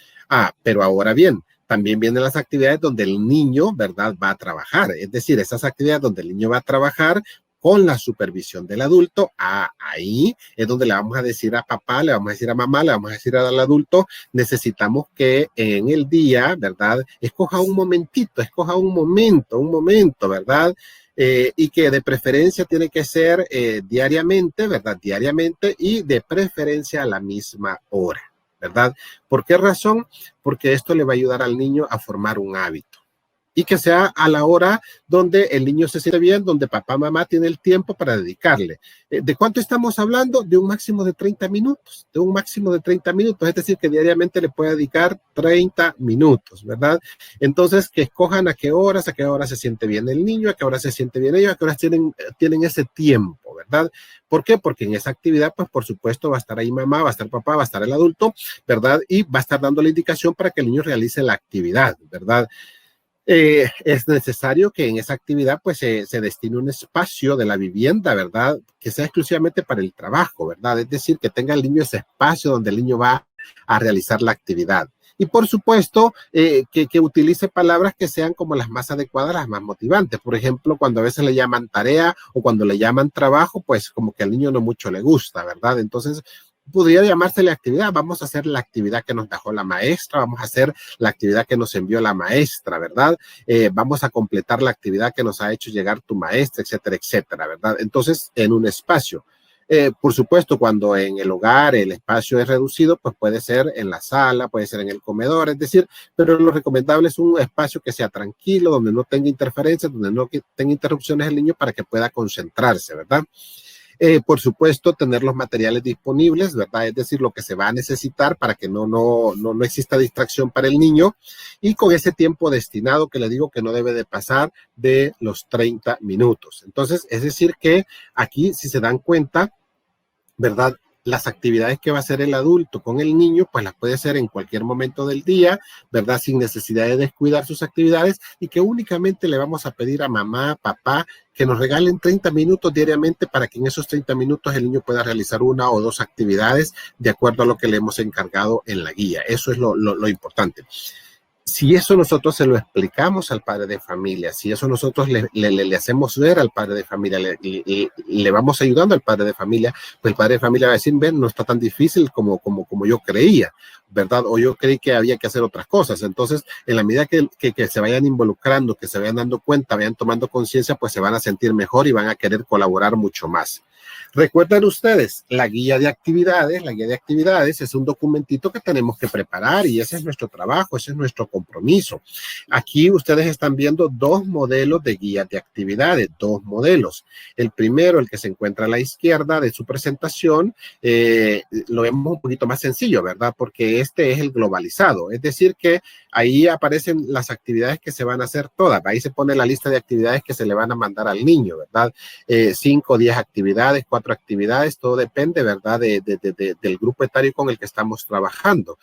Speaker 1: Pero ahora bien, también vienen las actividades donde el niño, ¿verdad?, va a trabajar. Es decir, esas actividades donde el niño va a trabajar con la supervisión del adulto, ahí es donde le vamos a decir a papá, le vamos a decir a mamá, le vamos a decir al adulto, necesitamos que en el día, ¿verdad?, escoja un momento, ¿verdad?, y que de preferencia tiene que ser diariamente, ¿verdad?, diariamente y de preferencia a la misma hora. ¿Verdad? ¿Por qué razón? Porque esto le va a ayudar al niño a formar un hábito y que sea a la hora donde el niño se siente bien, donde papá, mamá tiene el tiempo para dedicarle. ¿De cuánto estamos hablando? De un máximo de 30 minutos, es decir, que diariamente le puede dedicar 30 minutos, ¿verdad? Entonces, que escojan a qué horas se siente bien el niño, a qué horas se siente bien ellos, a qué horas tienen ese tiempo, ¿verdad? ¿Por qué? Porque en esa actividad, pues por supuesto va a estar ahí mamá, va a estar papá, va a estar el adulto, ¿verdad? Y va a estar dando la indicación para que el niño realice la actividad, ¿verdad? Es necesario que en esa actividad pues se destine un espacio de la vivienda, ¿verdad? Que sea exclusivamente para el trabajo, ¿verdad? Es decir, que tenga el niño ese espacio donde el niño va a realizar la actividad. Y por supuesto, que utilice palabras que sean como las más adecuadas, las más motivantes. Por ejemplo, cuando a veces le llaman tarea o cuando le llaman trabajo, pues como que al niño no mucho le gusta, ¿verdad? Entonces, podría llamarse la actividad, vamos a hacer la actividad que nos dejó la maestra, vamos a hacer la actividad que nos envió la maestra, ¿verdad? Vamos a completar la actividad que nos ha hecho llegar tu maestra, etcétera, etcétera, ¿verdad? Entonces, en un espacio. Por supuesto, cuando en el hogar el espacio es reducido, pues puede ser en la sala, puede ser en el comedor, es decir, pero lo recomendable es un espacio que sea tranquilo, donde no tenga interferencias, donde no tenga interrupciones el niño para que pueda concentrarse, ¿verdad? Por supuesto, tener los materiales disponibles, ¿verdad? Es decir, lo que se va a necesitar para que no exista distracción para el niño y con ese tiempo destinado que le digo que no debe de pasar de los 30 minutos. Entonces, es decir que aquí, si se dan cuenta, ¿verdad? Las actividades que va a hacer el adulto con el niño, pues las puede hacer en cualquier momento del día, ¿verdad? Sin necesidad de descuidar sus actividades y que únicamente le vamos a pedir a mamá, papá, que nos regalen 30 minutos diariamente para que en esos 30 minutos el niño pueda realizar una o dos actividades de acuerdo a lo que le hemos encargado en la guía. Eso es lo importante. Si eso nosotros se lo explicamos al padre de familia, si eso nosotros le hacemos ver al padre de familia, le vamos ayudando al padre de familia, pues el padre de familia va a decir, ven, no está tan difícil como yo creía, ¿verdad? O yo creí que había que hacer otras cosas. Entonces, en la medida que se vayan involucrando, que se vayan dando cuenta, vayan tomando conciencia, pues se van a sentir mejor y van a querer colaborar mucho más. Recuerden ustedes, la guía de actividades es un documentito que tenemos que preparar y ese es nuestro trabajo, ese es nuestro compromiso. Aquí ustedes están viendo dos modelos de guía de actividades, dos modelos. El primero, el que se encuentra a la izquierda de su presentación, lo vemos un poquito más sencillo, ¿verdad? Porque este es el globalizado, es decir que ahí aparecen las actividades que se van a hacer todas, ahí se pone la lista de actividades que se le van a mandar al niño, ¿verdad? 5 o 10 actividades actividades, 4 actividades, todo depende, ¿verdad?, del grupo etario con el que estamos trabajando.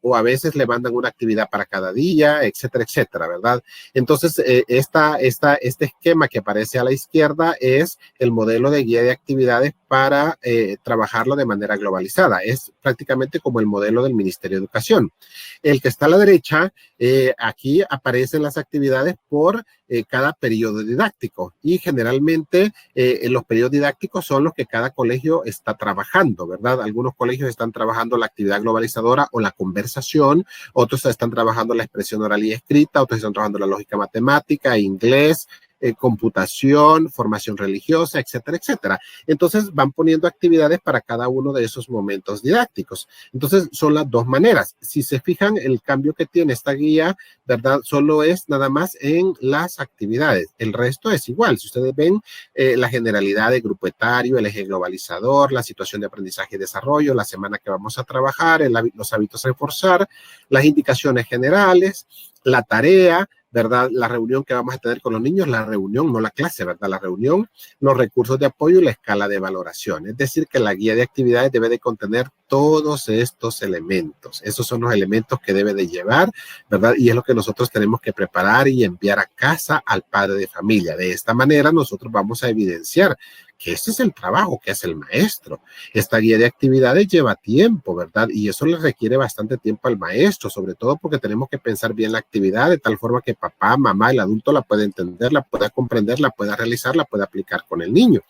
Speaker 1: O a veces le mandan una actividad para cada día, etcétera, etcétera, ¿verdad? Entonces, este esquema que aparece a la izquierda es el modelo de guía de actividades para trabajarlo de manera globalizada. Es prácticamente como el modelo del Ministerio de Educación. El que está a la derecha, aquí aparecen las actividades por cada periodo didáctico y generalmente los periodos didácticos son los que cada colegio está trabajando, ¿verdad? Algunos colegios están trabajando la actividad globalizadora o la conversación, otros están trabajando la expresión oral y escrita, otros están trabajando la lógica matemática, inglés, computación, formación religiosa, etcétera, etcétera. Entonces van poniendo actividades para cada uno de esos momentos didácticos. Entonces son las dos maneras. Si se fijan, el cambio que tiene esta guía, ¿verdad? Solo es nada más en las actividades. El resto es igual. Si ustedes ven la generalidad de grupo etario, el eje globalizador, la situación de aprendizaje y desarrollo, la semana que vamos a trabajar, los hábitos a reforzar, las indicaciones generales, la tarea, ¿verdad? La reunión que vamos a tener con los niños, la reunión, no la clase, ¿verdad? La reunión, los recursos de apoyo y la escala de valoración. Es decir, que la guía de actividades debe de contener todos estos elementos. Esos son los elementos que debe de llevar, ¿verdad? Y es lo que nosotros tenemos que preparar y enviar a casa al padre de familia. De esta manera nosotros vamos a evidenciar que este es el trabajo que hace el maestro. Esta guía de actividades lleva tiempo, ¿verdad? Y eso le requiere bastante tiempo al maestro, sobre todo porque tenemos que pensar bien la actividad de tal forma que papá, mamá, el adulto la pueda entender, la pueda comprender, la pueda realizar, la pueda aplicar con el niño.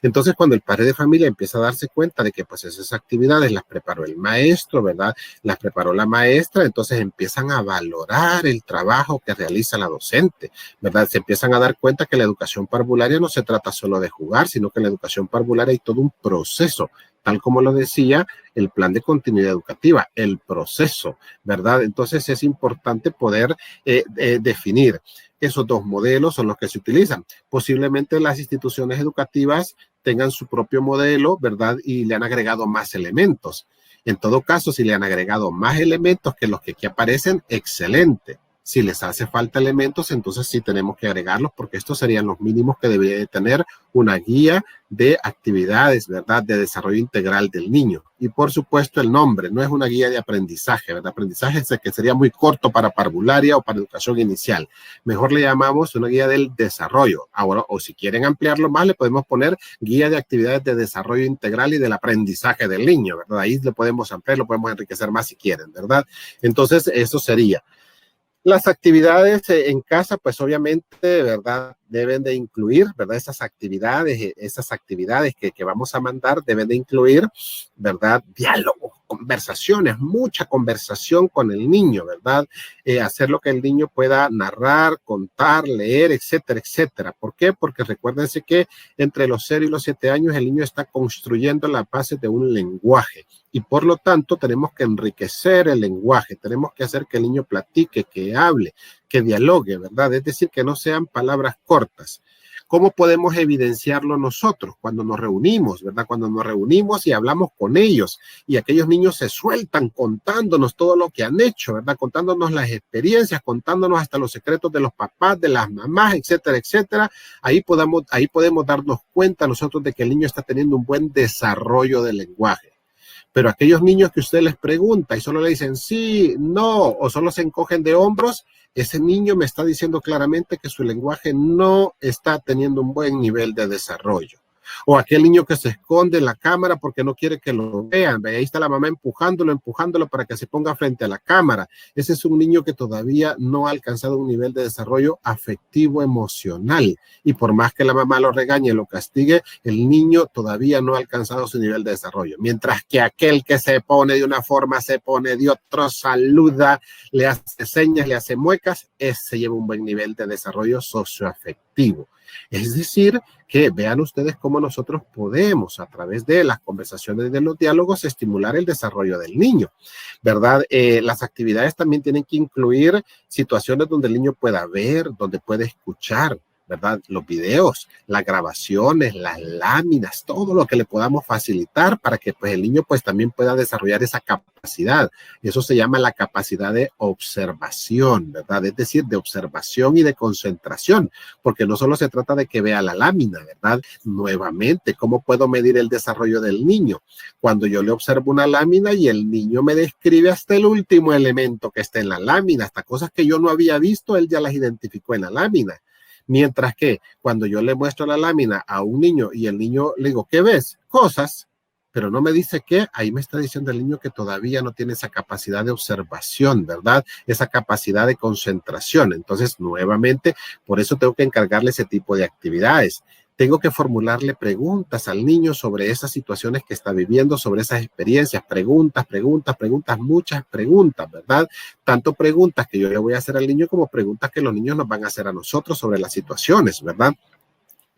Speaker 1: Entonces, cuando el padre de familia empieza a darse cuenta de que pues esas actividades las preparó el maestro, ¿verdad? Las preparó la maestra, entonces empiezan a valorar el trabajo que realiza la docente, ¿verdad? Se empiezan a dar cuenta que la educación parvularia no se trata solo de jugar, sino que en la educación parvularia hay todo un proceso, tal como lo decía el plan de continuidad educativa, el proceso, ¿verdad? Entonces es importante poder definir. Esos dos modelos son los que se utilizan. Posiblemente las instituciones educativas tengan su propio modelo, ¿verdad? Y le han agregado más elementos. En todo caso, si le han agregado más elementos que los que aquí aparecen, excelente. Si les hace falta elementos, entonces sí tenemos que agregarlos porque estos serían los mínimos que debería de tener una guía de actividades, ¿verdad? De desarrollo integral del niño. Y por supuesto el nombre, no es una guía de aprendizaje, ¿verdad? Aprendizaje que sería muy corto para parvularia o para educación inicial. Mejor le llamamos una guía del desarrollo. Ahora, o si quieren ampliarlo más, le podemos poner guía de actividades de desarrollo integral y del aprendizaje del niño, ¿verdad? Ahí le podemos ampliar, lo podemos enriquecer más si quieren, ¿verdad? Entonces, eso sería. Las actividades en casa, pues obviamente, ¿verdad? Deben de incluir, ¿verdad? Esas actividades que vamos a mandar deben de incluir, ¿verdad? Diálogo, conversaciones, mucha conversación con el niño, ¿verdad? Hacer lo que el niño pueda narrar, contar, leer, etcétera, etcétera. ¿Por qué? Porque recuérdense que entre los 0 y los 7 años el niño está construyendo las bases de un lenguaje. Y por lo tanto tenemos que enriquecer el lenguaje, tenemos que hacer que el niño platique, que hable, que dialogue, ¿verdad? Es decir, que no sean palabras cortas. ¿Cómo podemos evidenciarlo nosotros? Cuando nos reunimos, ¿verdad? Cuando nos reunimos y hablamos con ellos y aquellos niños se sueltan contándonos todo lo que han hecho, ¿verdad? Contándonos las experiencias, contándonos hasta los secretos de los papás, de las mamás, etcétera, etcétera. Ahí podemos darnos cuenta nosotros de que el niño está teniendo un buen desarrollo del lenguaje. Pero aquellos niños que usted les pregunta y solo le dicen sí, no, o solo se encogen de hombros, ese niño me está diciendo claramente que su lenguaje no está teniendo un buen nivel de desarrollo. O aquel niño que se esconde en la cámara porque no quiere que lo vean. Ahí está la mamá empujándolo para que se ponga frente a la cámara. Ese es un niño que todavía no ha alcanzado un nivel de desarrollo afectivo emocional. Y por más que la mamá lo regañe y lo castigue, el niño todavía no ha alcanzado su nivel de desarrollo. Mientras que aquel que se pone de una forma, se pone de otro, saluda, le hace señas, le hace muecas, ese lleva un buen nivel de desarrollo socioafectivo. Es decir, que vean ustedes cómo nosotros podemos, a través de las conversaciones, de los diálogos, estimular el desarrollo del niño, ¿verdad? Las actividades también tienen que incluir situaciones donde el niño pueda ver, donde puede escuchar, ¿verdad? Los videos, las grabaciones, las láminas, todo lo que le podamos facilitar para que pues el niño pues también pueda desarrollar esa capacidad. Eso se llama la capacidad de observación, ¿verdad? Es decir, de observación y de concentración, porque no solo se trata de que vea la lámina, ¿verdad? Nuevamente, ¿cómo puedo medir el desarrollo del niño? Cuando yo le observo una lámina y el niño me describe hasta el último elemento que está en la lámina, hasta cosas que yo no había visto, él ya las identificó en la lámina. Mientras que cuando yo le muestro la lámina a un niño y el niño le digo, ¿qué ves? Cosas, pero no me dice qué, ahí me está diciendo el niño que todavía no tiene esa capacidad de observación, ¿verdad? Esa capacidad de concentración. Entonces, nuevamente, por eso tengo que encargarle ese tipo de actividades. Tengo que formularle preguntas al niño sobre esas situaciones que está viviendo, sobre esas experiencias, preguntas, muchas preguntas, ¿verdad? Tanto preguntas que yo le voy a hacer al niño como preguntas que los niños nos van a hacer a nosotros sobre las situaciones, ¿verdad?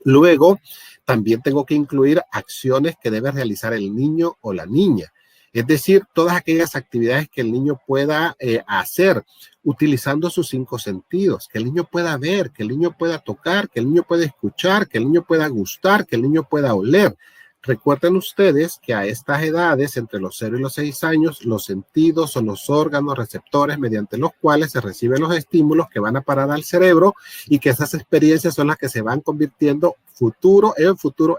Speaker 1: Luego, también tengo que incluir acciones que debe realizar el niño o la niña. Es decir, todas aquellas actividades que el niño pueda hacer utilizando sus 5 sentidos, que el niño pueda ver, que el niño pueda tocar, que el niño pueda escuchar, que el niño pueda gustar, que el niño pueda oler. Recuerden ustedes que a estas edades, entre los 0 y los 6 años, los sentidos son los órganos receptores mediante los cuales se reciben los estímulos que van a parar al cerebro y que esas experiencias son las que se van convirtiendo futuro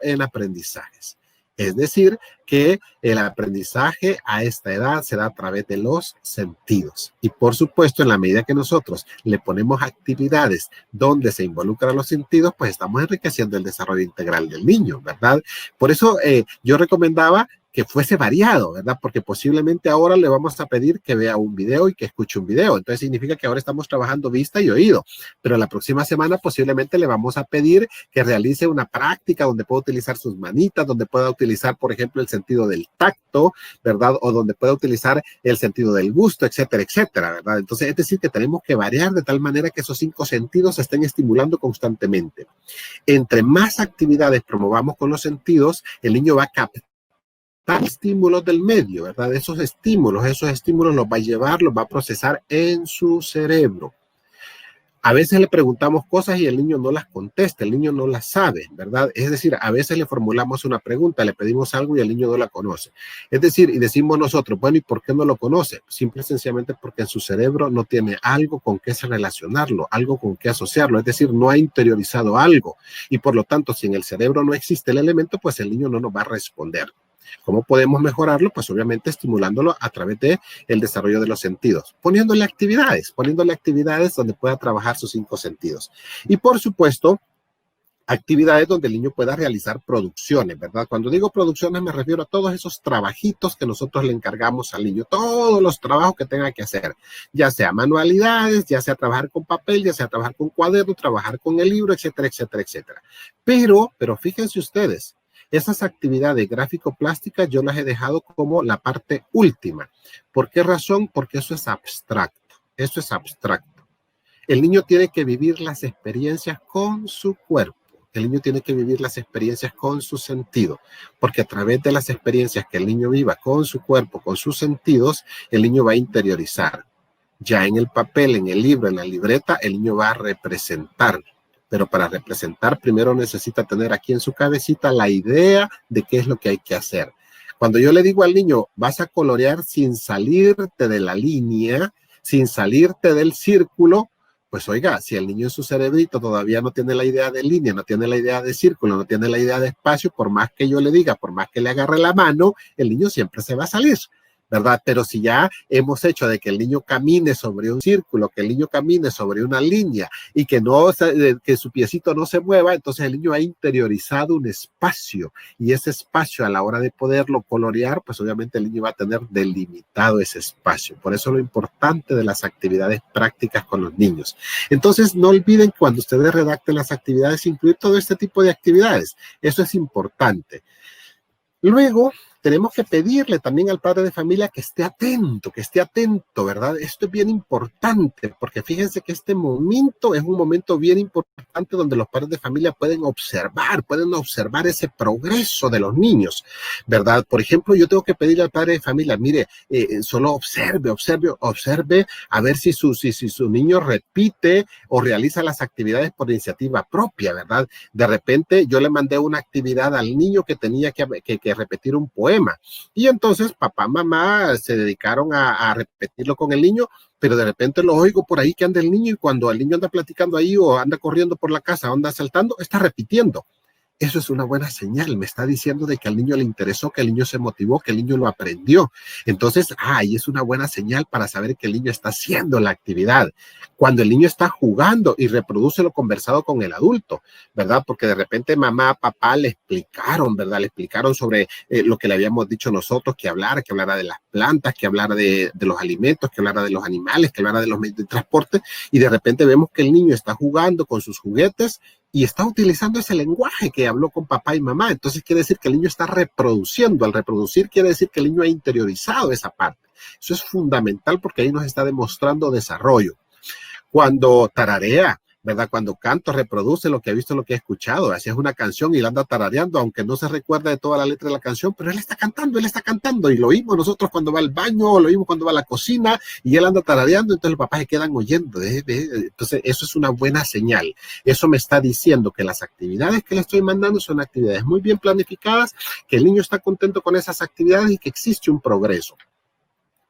Speaker 1: en aprendizajes. Es decir, que el aprendizaje a esta edad se da a través de los sentidos. Y por supuesto, en la medida que nosotros le ponemos actividades donde se involucran los sentidos, pues estamos enriqueciendo el desarrollo integral del niño, ¿verdad? Por eso yo recomendaba que fuese variado, ¿verdad? Porque posiblemente ahora le vamos a pedir que vea un video y que escuche un video. Entonces significa que ahora estamos trabajando vista y oído. Pero la próxima semana posiblemente le vamos a pedir que realice una práctica donde pueda utilizar sus manitas, donde pueda utilizar, por ejemplo, el sentido del tacto, ¿verdad? O donde pueda utilizar el sentido del gusto, etcétera, etcétera, ¿verdad? Entonces es decir que tenemos que variar de tal manera que esos 5 sentidos se estén estimulando constantemente. Entre más actividades promovamos con los sentidos, el niño va a captar estímulos del medio, ¿verdad? Esos estímulos los va a llevar, los va a procesar en su cerebro. A veces le preguntamos cosas y el niño no las contesta, el niño no las sabe, ¿verdad? Es decir, a veces le formulamos una pregunta, le pedimos algo y el niño no la conoce. Es decir, y decimos nosotros, bueno, ¿y por qué no lo conoce? Simple y sencillamente porque en su cerebro no tiene algo con qué relacionarlo, algo con qué asociarlo, es decir, no ha interiorizado algo. Y por lo tanto, si en el cerebro no existe el elemento, pues el niño no nos va a responder. ¿Cómo podemos mejorarlo? Pues obviamente estimulándolo a través de el desarrollo de los sentidos, poniéndole actividades donde pueda trabajar sus 5 sentidos. Y por supuesto, actividades donde el niño pueda realizar producciones, ¿verdad? Cuando digo producciones me refiero a todos esos trabajitos que nosotros le encargamos al niño, todos los trabajos que tenga que hacer, ya sea manualidades, ya sea trabajar con papel, ya sea trabajar con cuaderno, trabajar con el libro, etcétera, etcétera, etcétera. Pero fíjense ustedes, esas actividades gráfico-plásticas yo las he dejado como la parte última. ¿Por qué razón? Porque eso es abstracto. Eso es abstracto. El niño tiene que vivir las experiencias con su cuerpo. El niño tiene que vivir las experiencias con su sentido. Porque a través de las experiencias que el niño viva con su cuerpo, con sus sentidos, el niño va a interiorizar. Ya en el papel, en el libro, en la libreta, el niño va a representar. Pero para representar, primero necesita tener aquí en su cabecita la idea de qué es lo que hay que hacer. Cuando yo le digo al niño, vas a colorear sin salirte de la línea, sin salirte del círculo, pues oiga, si el niño en su cerebrito todavía no tiene la idea de línea, no tiene la idea de círculo, no tiene la idea de espacio, por más que yo le diga, por más que le agarre la mano, el niño siempre se va a salir, ¿verdad? Pero si ya hemos hecho de que el niño camine sobre un círculo, que el niño camine sobre una línea y que su piecito no se mueva, entonces el niño ha interiorizado un espacio y ese espacio a la hora de poderlo colorear, pues obviamente el niño va a tener delimitado ese espacio. Por eso lo importante de las actividades prácticas con los niños. Entonces no olviden cuando ustedes redacten las actividades, incluir todo este tipo de actividades. Eso es importante. Luego, tenemos que pedirle también al padre de familia que esté atento, ¿verdad? Esto es bien importante, porque fíjense que este momento es un momento bien importante donde los padres de familia pueden observar ese progreso de los niños, ¿verdad? Por ejemplo, yo tengo que pedirle al padre de familia, mire, solo observe a ver si su niño repite o realiza las actividades por iniciativa propia, ¿verdad? De repente yo le mandé una actividad al niño que tenía que repetir un poema y entonces papá, mamá se dedicaron a repetirlo con el niño, pero de repente lo oigo por ahí que anda el niño y cuando el niño anda platicando ahí o anda corriendo por la casa o anda saltando, está repitiendo. Eso es una buena señal, me está diciendo de que al niño le interesó, que el niño se motivó, que el niño lo aprendió. Entonces, ahí es una buena señal para saber que el niño está haciendo la actividad. Cuando el niño está jugando y reproduce lo conversado con el adulto, ¿verdad? Porque de repente mamá, papá le explicaron, ¿verdad? Le explicaron sobre lo que le habíamos dicho nosotros, que hablara de las plantas, que hablara de los alimentos, que hablara de los animales, que hablara de los medios de transporte, y de repente vemos que el niño está jugando con sus juguetes y está utilizando ese lenguaje que habló con papá y mamá. Entonces quiere decir que el niño está reproduciendo. Al reproducir quiere decir que el niño ha interiorizado esa parte. Eso es fundamental porque ahí nos está demostrando desarrollo. Cuando tararea, ¿verdad? Cuando canto, reproduce lo que ha visto, lo que ha escuchado. Así es una canción y la anda tarareando, aunque no se recuerda de toda la letra de la canción, pero él está cantando y lo oímos nosotros cuando va al baño, lo oímos cuando va a la cocina y él anda tarareando, entonces los papás se quedan oyendo. Entonces eso es una buena señal. Eso me está diciendo que las actividades que le estoy mandando son actividades muy bien planificadas, que el niño está contento con esas actividades y que existe un progreso.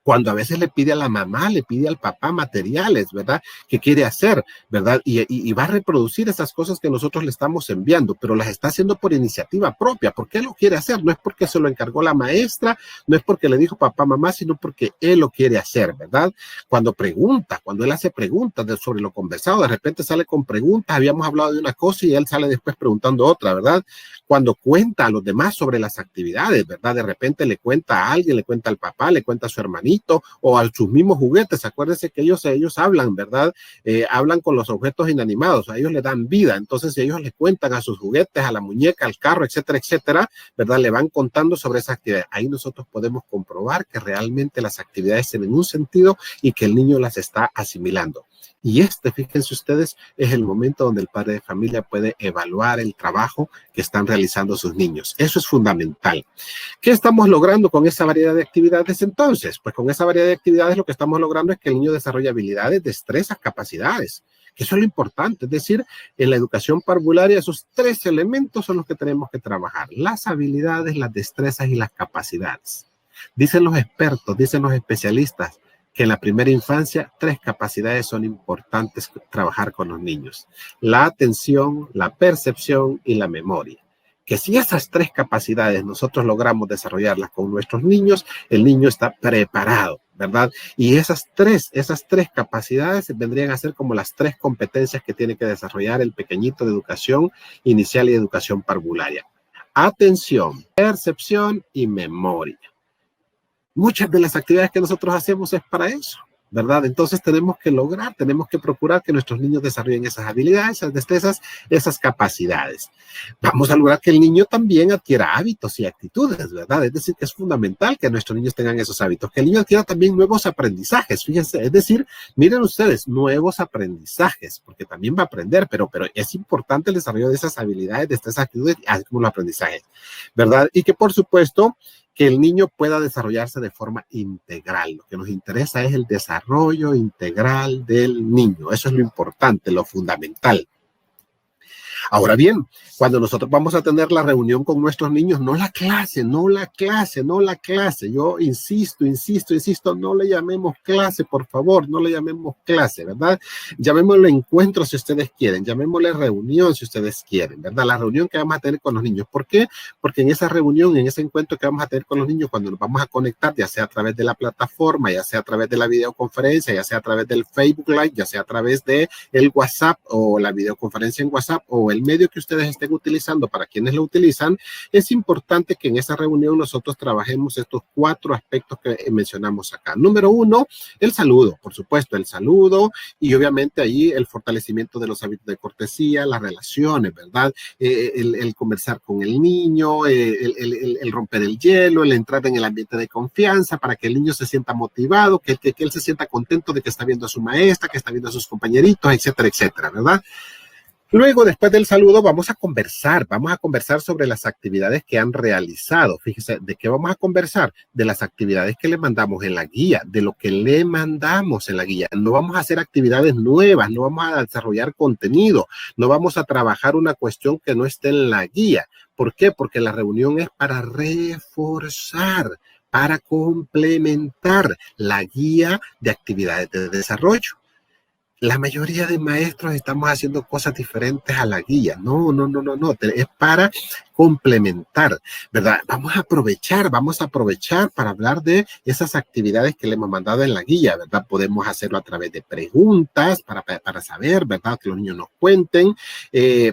Speaker 1: Cuando a veces le pide a la mamá, le pide al papá materiales, ¿verdad? ¿Qué quiere hacer, verdad? Y va a reproducir esas cosas que nosotros le estamos enviando, pero las está haciendo por iniciativa propia. ¿Por qué lo quiere hacer? No es porque se lo encargó la maestra, no es porque le dijo papá, mamá, sino porque él lo quiere hacer, ¿verdad? Cuando él hace preguntas sobre lo conversado, de repente sale con preguntas, habíamos hablado de una cosa y él sale después preguntando otra, ¿verdad? Cuando cuenta a los demás sobre las actividades, ¿verdad? De repente le cuenta a alguien, le cuenta al papá, le cuenta a su hermanito, o a sus mismos juguetes. Acuérdense que ellos hablan, ¿verdad? Hablan con los objetos inanimados, a ellos le dan vida. Entonces ellos le cuentan a sus juguetes, a la muñeca, al carro, etcétera, etcétera, ¿verdad? Le van contando sobre esa actividad. Ahí nosotros podemos comprobar que realmente las actividades tienen un sentido y que el niño las está asimilando. Y fíjense ustedes, es el momento donde el padre de familia puede evaluar el trabajo que están realizando sus niños. Eso es fundamental. ¿Qué estamos logrando con esa variedad de actividades entonces? Pues con esa variedad de actividades lo que estamos logrando es que el niño desarrolle habilidades, destrezas, capacidades. Que eso es lo importante. Es decir, en la educación parvularia esos 3 elementos son los que tenemos que trabajar. Las habilidades, las destrezas y las capacidades. Dicen los expertos, dicen los especialistas, que en la primera infancia 3 capacidades son importantes trabajar con los niños: la atención, la percepción y la memoria. Que si esas 3 capacidades nosotros logramos desarrollarlas con nuestros niños, el niño está preparado, ¿verdad? Y esas tres capacidades vendrían a ser como las 3 competencias que tiene que desarrollar el pequeñito de educación inicial y educación parvularia: atención, percepción y memoria. Muchas de las actividades que nosotros hacemos es para eso, ¿verdad? Entonces tenemos que procurar que nuestros niños desarrollen esas habilidades, esas destrezas, esas capacidades. Vamos a lograr que el niño también adquiera hábitos y actitudes, ¿verdad? Es decir, que es fundamental que nuestros niños tengan esos hábitos, que el niño adquiera también nuevos aprendizajes, fíjense, es decir, miren ustedes, nuevos aprendizajes, porque también va a aprender, pero es importante el desarrollo de esas habilidades, de estas actitudes, así como los aprendizajes, ¿verdad? Y que por supuesto, que el niño pueda desarrollarse de forma integral. Lo que nos interesa es el desarrollo integral del niño. Eso es lo importante, lo fundamental. Ahora bien, cuando nosotros vamos a tener la reunión con nuestros niños, no la clase. Yo insisto, no le llamemos clase, por favor, no le llamemos clase, ¿verdad? Llamémosle encuentro si ustedes quieren, llamémosle reunión si ustedes quieren, ¿verdad? La reunión que vamos a tener con los niños. ¿Por qué? Porque en esa reunión, en ese encuentro que vamos a tener con los niños, cuando nos vamos a conectar, ya sea a través de la plataforma, ya sea a través de la videoconferencia, ya sea a través del Facebook Live, ya sea a través de el WhatsApp o la videoconferencia en WhatsApp o el el medio que ustedes estén utilizando, para quienes lo utilizan, es importante que en esa reunión nosotros trabajemos estos 4 aspectos que mencionamos acá. Número 1, el saludo, por supuesto, el saludo y obviamente ahí el fortalecimiento de los hábitos de cortesía, las relaciones, ¿verdad? El conversar con el niño, el romper el hielo, el entrar en el ambiente de confianza para que el niño se sienta motivado, que él se sienta contento de que está viendo a su maestra, que está viendo a sus compañeritos, etcétera, etcétera, ¿verdad? Luego, después del saludo, vamos a conversar sobre las actividades que han realizado. Fíjese, ¿de qué vamos a conversar? De las actividades que le mandamos en la guía, de lo que le mandamos en la guía. No vamos a hacer actividades nuevas, no vamos a desarrollar contenido, no vamos a trabajar una cuestión que no esté en la guía. ¿Por qué? Porque la reunión es para reforzar, para complementar la guía de actividades de desarrollo. La mayoría de maestros estamos haciendo cosas diferentes a la guía. No. Es para complementar, ¿verdad? Vamos a aprovechar para hablar de esas actividades que le hemos mandado en la guía, ¿verdad? Podemos hacerlo a través de preguntas para saber, ¿verdad? Que los niños nos cuenten,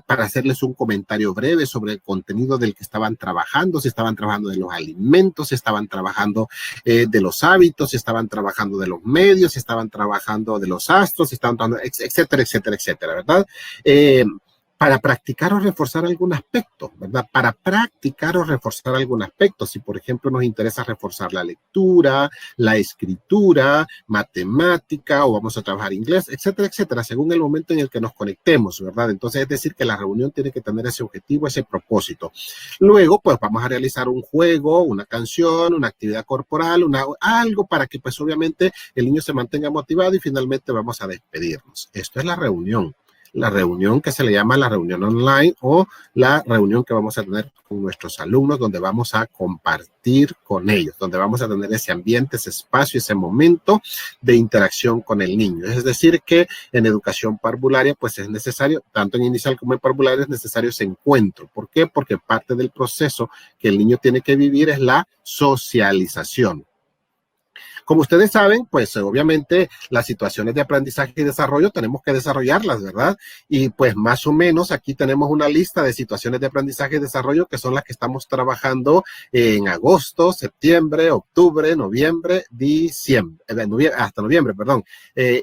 Speaker 1: para hacerles un comentario breve sobre el contenido del que estaban trabajando, si estaban trabajando de los alimentos, si estaban trabajando de los hábitos, si estaban trabajando de los medios, si estaban trabajando de los astros, si estaban trabajando, etcétera, etcétera, etcétera, ¿verdad? Para practicar o reforzar algún aspecto, ¿verdad? Para practicar o reforzar algún aspecto. Si, por ejemplo, nos interesa reforzar la lectura, la escritura, matemática, o vamos a trabajar inglés, etcétera, etcétera, según el momento en el que nos conectemos, ¿verdad? Entonces, es decir, que la reunión tiene que tener ese objetivo, ese propósito. Luego, pues, vamos a realizar un juego, una canción, una actividad corporal, algo para que, pues, obviamente, el niño se mantenga motivado y finalmente vamos a despedirnos. Esto es la reunión que se le llama la reunión online o la reunión que vamos a tener con nuestros alumnos, donde vamos a compartir con ellos, donde vamos a tener ese ambiente, ese espacio, ese momento de interacción con el niño. Es decir, que en educación parvularia, pues es necesario, tanto en inicial como en parvularia, es necesario ese encuentro. ¿Por qué? Porque parte del proceso que el niño tiene que vivir es la socialización. Como ustedes saben, pues obviamente las situaciones de aprendizaje y desarrollo tenemos que desarrollarlas, ¿verdad? Y pues más o menos aquí tenemos una lista de situaciones de aprendizaje y desarrollo que son las que estamos trabajando en agosto, septiembre, octubre, noviembre, diciembre, hasta noviembre, perdón.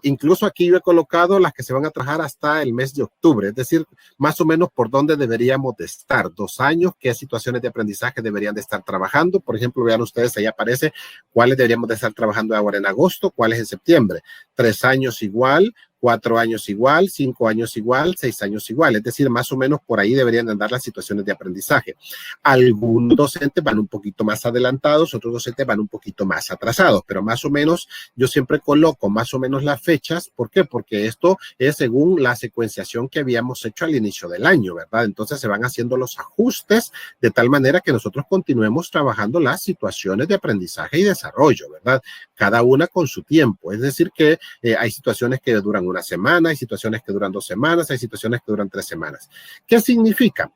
Speaker 1: Incluso aquí yo he colocado las que se van a trabajar hasta el mes de octubre, es decir, más o menos por dónde deberíamos de estar. 2 años, qué situaciones de aprendizaje deberían de estar trabajando. Por ejemplo, vean ustedes, ahí aparece cuáles deberíamos de estar trabajando ahora en agosto, cuáles en septiembre. 3 años igual, 4 años igual, 5 años igual, 6 años igual. Es decir, más o menos por ahí deberían andar las situaciones de aprendizaje. Algunos docentes van un poquito más adelantados, otros docentes van un poquito más atrasados, pero más o menos yo siempre coloco más o menos las fechas. ¿Por qué? Porque esto es según la secuenciación que habíamos hecho al inicio del año, ¿verdad? Entonces se van haciendo los ajustes de tal manera que nosotros continuemos trabajando las situaciones de aprendizaje y desarrollo, ¿verdad? Cada una con su tiempo. Es decir, que hay situaciones que duran una semana, hay situaciones que duran 2 semanas, hay situaciones que duran 3 semanas. ¿Qué significa?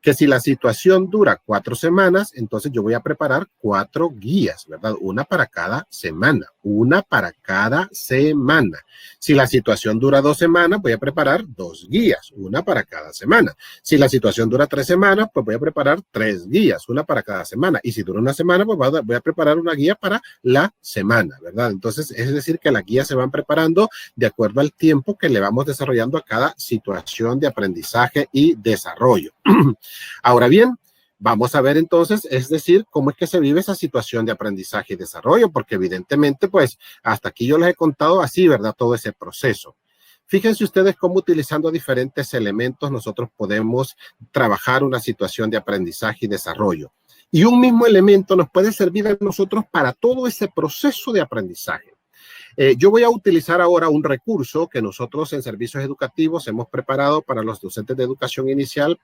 Speaker 1: Que si la situación dura 4 semanas, entonces yo voy a preparar 4 guías, ¿verdad? Una para cada semana. Si la situación dura 2 semanas, voy a preparar 2 guías, una para cada semana. Si la situación dura 3 semanas, pues voy a preparar 3 guías, una para cada semana. Y si dura una semana, pues voy a preparar una guía para la semana, ¿verdad? Entonces, es decir, que las guías se van preparando de acuerdo al tiempo que le vamos desarrollando a cada situación de aprendizaje y desarrollo. Ahora bien, vamos a ver entonces, es decir, cómo es que se vive esa situación de aprendizaje y desarrollo, porque evidentemente, pues, hasta aquí yo les he contado así, ¿verdad? Todo ese proceso. Fíjense ustedes cómo utilizando diferentes elementos nosotros podemos trabajar una situación de aprendizaje y desarrollo. Y un mismo elemento nos puede servir a nosotros para todo ese proceso de aprendizaje. Yo voy a utilizar ahora un recurso que nosotros en servicios educativos hemos preparado para los docentes de educación inicial,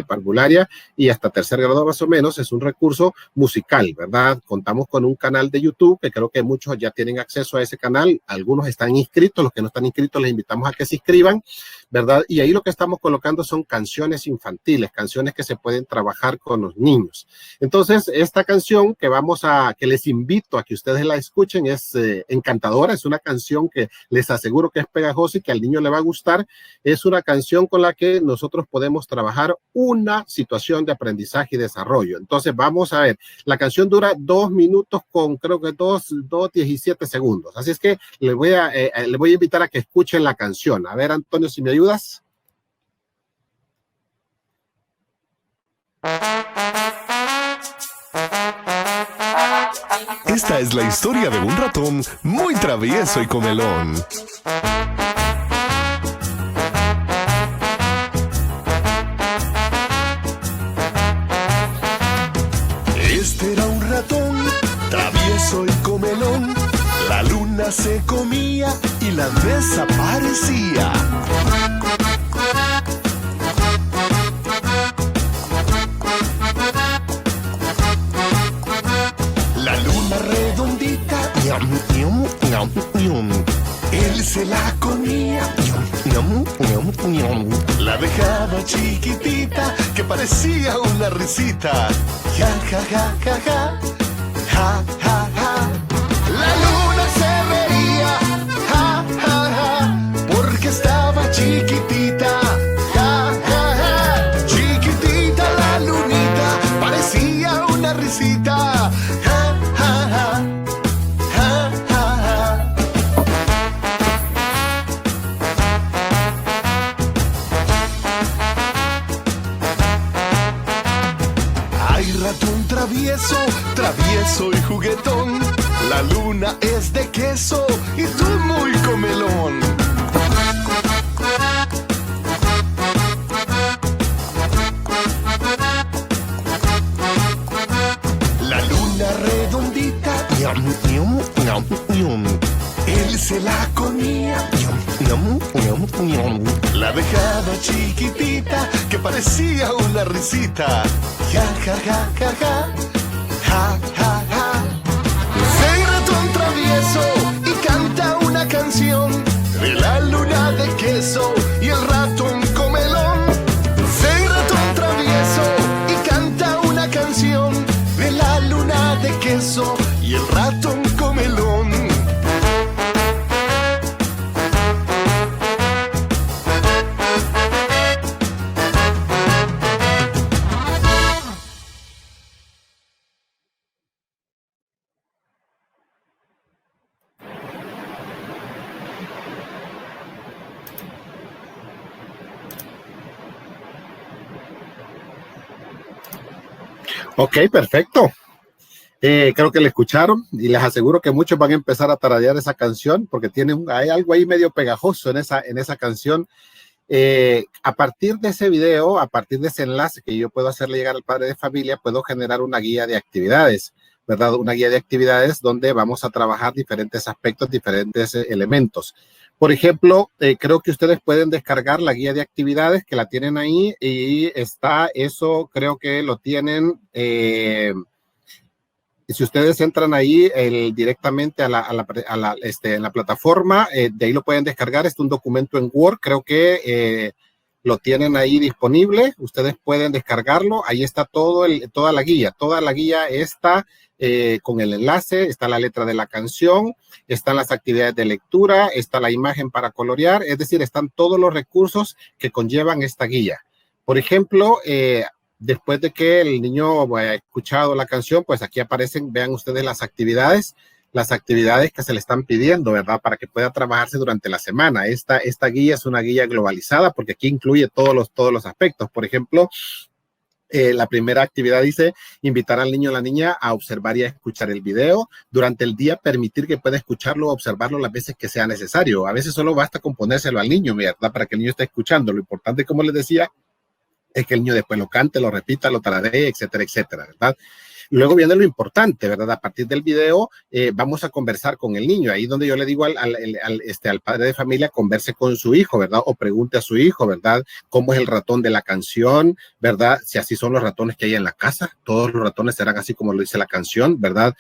Speaker 1: parvularia y hasta 3er grado más o menos. Es un recurso musical, ¿verdad? Contamos con un canal de YouTube que creo que muchos ya tienen acceso a ese canal. Algunos están inscritos, los que no están inscritos les invitamos a que se inscriban, ¿verdad? Y ahí lo que estamos colocando son canciones infantiles, canciones que se pueden trabajar con los niños. Entonces, esta canción que les invito a que ustedes la escuchen es Encantadora encantadora, es una canción que les aseguro que es pegajosa y que al niño le va a gustar. Es una canción con la que nosotros podemos trabajar una situación de aprendizaje y desarrollo. Entonces vamos a ver, la canción dura 2 minutos con creo que 2:17 segundos. Así es que le voy a invitar a que escuchen la canción. A ver, Antonio, si me ayudas.
Speaker 2: Esta es la historia de un ratón muy travieso y comelón. Este era un ratón travieso y comelón. La luna se comía y la desaparecía. La luna redondita, ñam, ñam, ñam, ñam. Él se la comía, ñam, ñam, ñam, ñam. La dejaba chiquitita, que parecía una risita. Ja, ja, ja, ja, ja, ja, ja, ja. La luna se reía, ja, ja, ja, porque estaba chiquitita. Ja, ja, ja. Chiquitita la lunita, parecía una risita. Ratón travieso, travieso y juguetón. La luna es de queso y tú muy comelón. La luna redondita, ñam, ñam, ñam, ñam. Él se la comía, ñam, ñam, ñam, ñam. La dejaba chiquitita, que parecía una risita. Ja, ja, ja, ja, ja, ja, ja, ja. Soy ratón travieso y canta una canción de la luna de queso y el ratón comelón. Soy ratón travieso y canta una canción de la luna de queso y el ratón comelón.
Speaker 1: Ok, perfecto. Creo que le escucharon y les aseguro que muchos van a empezar a tararear esa canción porque hay algo ahí medio pegajoso en esa canción. A partir de ese video, a partir de ese enlace que yo puedo hacerle llegar al padre de familia, puedo generar una guía de actividades, ¿verdad? Una guía de actividades donde vamos a trabajar diferentes aspectos, diferentes elementos. Por ejemplo, creo que ustedes pueden descargar la guía de actividades que la tienen ahí y está eso, creo que lo tienen. Si ustedes entran ahí directamente en la plataforma, de ahí lo pueden descargar. Es un documento en Word, creo que lo tienen ahí disponible. Ustedes pueden descargarlo. Ahí está toda la guía. Toda la guía está con el enlace, está la letra de la canción, están las actividades de lectura, está la imagen para colorear, es decir, están todos los recursos que conllevan esta guía. Por ejemplo, después de que el niño haya escuchado la canción, pues aquí aparecen, vean ustedes las actividades que se le están pidiendo, ¿verdad? Para que pueda trabajarse durante la semana. Esta guía es una guía globalizada porque aquí incluye todos los aspectos. Por ejemplo, la primera actividad dice invitar al niño o la niña a observar y a escuchar el video. Durante el día permitir que pueda escucharlo o observarlo las veces que sea necesario. A veces solo basta con ponérselo al niño, ¿verdad? Para que el niño esté escuchando. Lo importante, como les decía, es que el niño después lo cante, lo repita, lo tararee, etcétera, etcétera, ¿verdad? Luego viene lo importante, ¿verdad? A partir del video vamos a conversar con el niño. Ahí donde yo le digo al padre de familia, converse con su hijo, ¿verdad? O pregunte a su hijo, ¿verdad? ¿Cómo es el ratón de la canción, ¿verdad? Si así son los ratones que hay en la casa, todos los ratones serán así como lo dice la canción, ¿verdad?